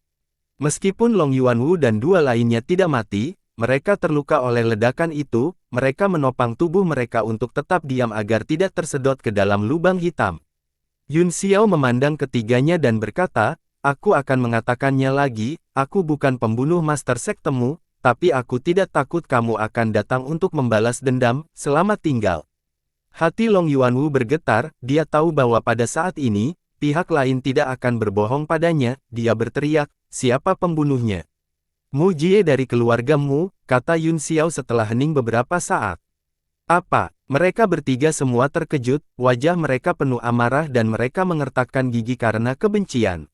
Meskipun Long Yuanwu dan 2 lainnya tidak mati, mereka terluka oleh ledakan itu. Mereka menopang tubuh mereka untuk tetap diam agar tidak tersedot ke dalam lubang hitam. Yun Xiao memandang ketiganya dan berkata, aku akan mengatakannya lagi, aku bukan pembunuh master sektemu, tapi aku tidak takut kamu akan datang untuk membalas dendam. Selamat tinggal. Hati Long Yuanwu bergetar. Dia tahu bahwa pada saat ini, pihak lain tidak akan berbohong padanya. Dia berteriak, siapa pembunuhnya? Mu Jie dari keluarga Mu, kata Yun Xiao setelah hening beberapa saat. Apa? Mereka bertiga semua terkejut, wajah mereka penuh amarah dan mereka mengertakkan gigi karena kebencian.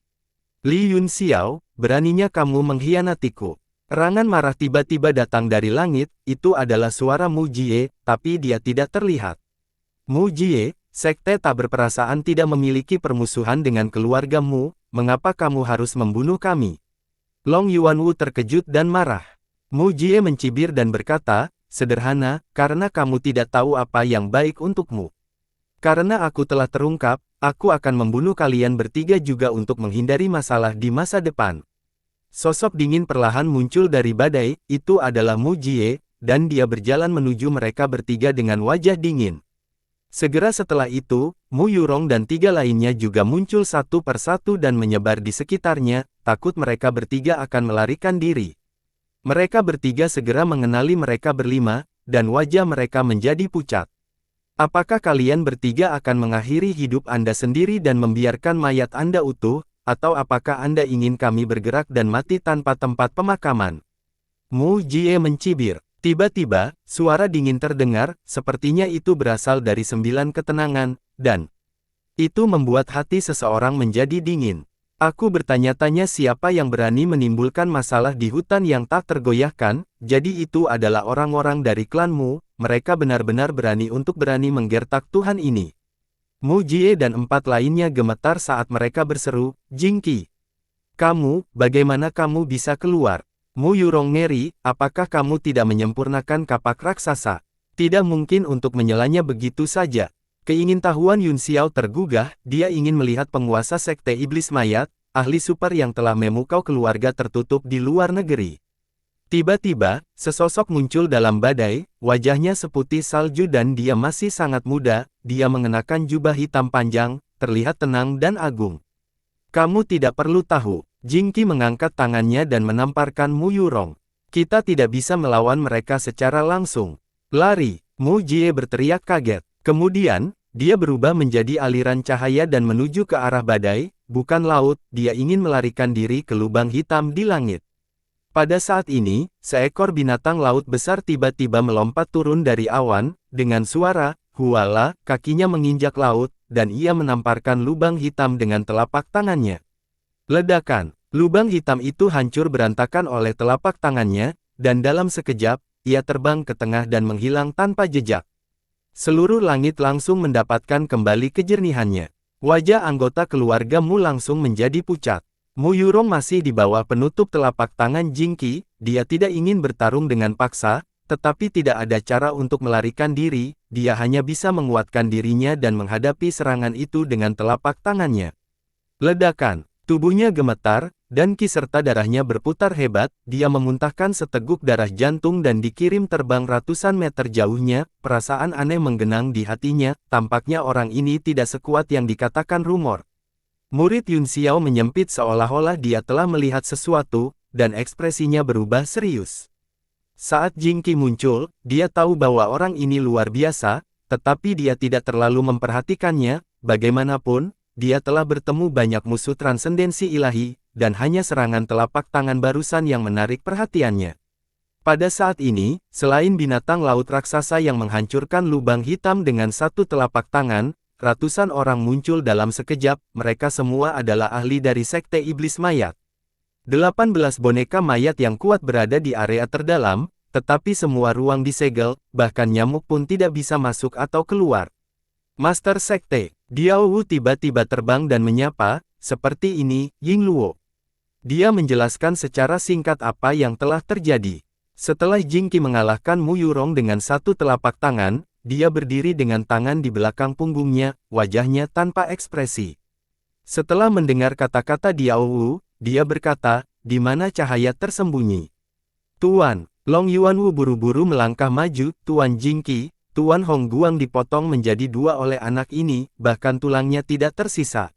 Li Yun Xiao, beraninya kamu mengkhianatiku. Erangan marah tiba-tiba datang dari langit. Itu adalah suara Mu Jie, tapi dia tidak terlihat. Mu Jie, sekte tak berperasaan tidak memiliki permusuhan dengan keluarga Mu, mengapa kamu harus membunuh kami? Long Yuanwu terkejut dan marah. Mu Jie mencibir dan berkata, sederhana, karena kamu tidak tahu apa yang baik untukmu. Karena aku telah terungkap, aku akan membunuh kalian bertiga juga untuk menghindari masalah di masa depan. Sosok dingin perlahan muncul dari badai. Itu adalah Mu Jie, dan dia berjalan menuju mereka bertiga dengan wajah dingin. Segera setelah itu, Mu Yurong dan 3 lainnya juga muncul satu persatu dan menyebar di sekitarnya. Takut mereka bertiga akan melarikan diri. Mereka bertiga segera mengenali mereka berlima, dan wajah mereka menjadi pucat. Apakah kalian bertiga akan mengakhiri hidup Anda sendiri dan membiarkan mayat Anda utuh, atau apakah Anda ingin kami bergerak dan mati tanpa tempat pemakaman? Mu Jie mencibir. Tiba-tiba, suara dingin terdengar, sepertinya itu berasal dari 9 ketenangan, dan itu membuat hati seseorang menjadi dingin. Aku bertanya-tanya siapa yang berani menimbulkan masalah di hutan yang tak tergoyahkan. Jadi itu adalah orang-orang dari klanmu. Mereka benar-benar berani menggertak Tuhan ini. Mu Jie dan 4 lainnya gemetar saat mereka berseru, Jingqi. Kamu, bagaimana kamu bisa keluar? Mu Yurong ngeri, apakah kamu tidak menyempurnakan kapak raksasa? Tidak mungkin untuk menyelanya begitu saja. Keingintahuan Yun Xiao tergugah, dia ingin melihat penguasa Sekte Iblis Mayat, ahli super yang telah memukau keluarga tertutup di luar negeri. Tiba-tiba, sesosok muncul dalam badai, wajahnya seputih salju dan dia masih sangat muda, dia mengenakan jubah hitam panjang, terlihat tenang dan agung. Kamu tidak perlu tahu. Jing Qi mengangkat tangannya dan menamparkan Mu Yurong. Kita tidak bisa melawan mereka secara langsung. Lari, Mu Jie berteriak kaget. Kemudian, dia berubah menjadi aliran cahaya dan menuju ke arah badai, bukan laut, dia ingin melarikan diri ke lubang hitam di langit. Pada saat ini, seekor binatang laut besar tiba-tiba melompat turun dari awan, dengan suara, huala, kakinya menginjak laut, dan ia menamparkan lubang hitam dengan telapak tangannya. Ledakan, lubang hitam itu hancur berantakan oleh telapak tangannya, dan dalam sekejap, ia terbang ke tengah dan menghilang tanpa jejak. Seluruh langit langsung mendapatkan kembali kejernihannya. Wajah anggota keluarga Mu langsung menjadi pucat. Mu Yurong masih di bawah penutup telapak tangan Jing Qi, dia tidak ingin bertarung dengan paksa, tetapi tidak ada cara untuk melarikan diri, dia hanya bisa menguatkan dirinya dan menghadapi serangan itu dengan telapak tangannya. Ledakan. Tubuhnya gemetar, dan Qi serta darahnya berputar hebat, dia memuntahkan seteguk darah jantung dan dikirim terbang ratusan meter jauhnya, perasaan aneh menggenang di hatinya, tampaknya orang ini tidak sekuat yang dikatakan rumor. Murid Yun Xiao menyempit seolah-olah dia telah melihat sesuatu, dan ekspresinya berubah serius. Saat Jing Qi muncul, dia tahu bahwa orang ini luar biasa, tetapi dia tidak terlalu memperhatikannya, bagaimanapun, dia telah bertemu banyak musuh transendensi ilahi, dan hanya serangan telapak tangan barusan yang menarik perhatiannya. Pada saat ini, selain binatang laut raksasa yang menghancurkan lubang hitam dengan satu telapak tangan, ratusan orang muncul dalam sekejap, mereka semua adalah ahli dari Sekte Iblis Mayat. 18 boneka mayat yang kuat berada di area terdalam, tetapi semua ruang disegel, bahkan nyamuk pun tidak bisa masuk atau keluar. Master Sekte, Diao Wu tiba-tiba terbang dan menyapa, seperti ini, Ying Luo. Dia menjelaskan secara singkat apa yang telah terjadi. Setelah Jing Qi mengalahkan Mu Yurong dengan satu telapak tangan, dia berdiri dengan tangan di belakang punggungnya, wajahnya tanpa ekspresi. Setelah mendengar kata-kata Diao Wu, dia berkata, di mana cahaya tersembunyi? Tuan, Long Yuan Wu buru-buru melangkah maju, Tuan Jing Qi. Tuan Hong Guang dipotong menjadi dua oleh anak ini, bahkan tulangnya tidak tersisa.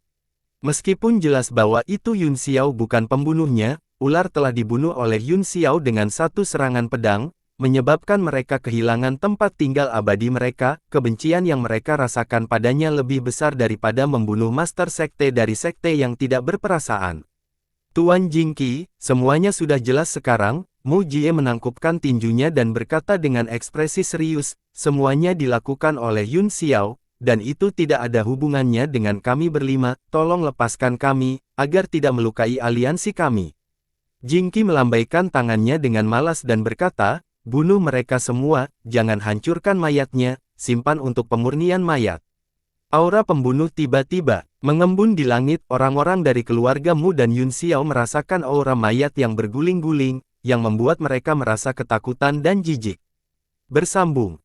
Meskipun jelas bahwa itu Yun Xiao bukan pembunuhnya, ular telah dibunuh oleh Yun Xiao dengan satu serangan pedang, menyebabkan mereka kehilangan tempat tinggal abadi mereka, kebencian yang mereka rasakan padanya lebih besar daripada membunuh Master Sekte dari sekte yang tidak berperasaan. Tuan Jing Qi, semuanya sudah jelas sekarang. Mu Jie menangkupkan tinjunya dan berkata dengan ekspresi serius, semuanya dilakukan oleh Yun Xiao, dan itu tidak ada hubungannya dengan kami berlima, tolong lepaskan kami, agar tidak melukai aliansi kami. Jing Qi melambaikan tangannya dengan malas dan berkata, bunuh mereka semua, jangan hancurkan mayatnya, simpan untuk pemurnian mayat. Aura pembunuh tiba-tiba mengembun di langit, orang-orang dari keluarga Mu dan Yun Xiao merasakan aura mayat yang berguling-guling, yang membuat mereka merasa ketakutan dan jijik. Bersambung.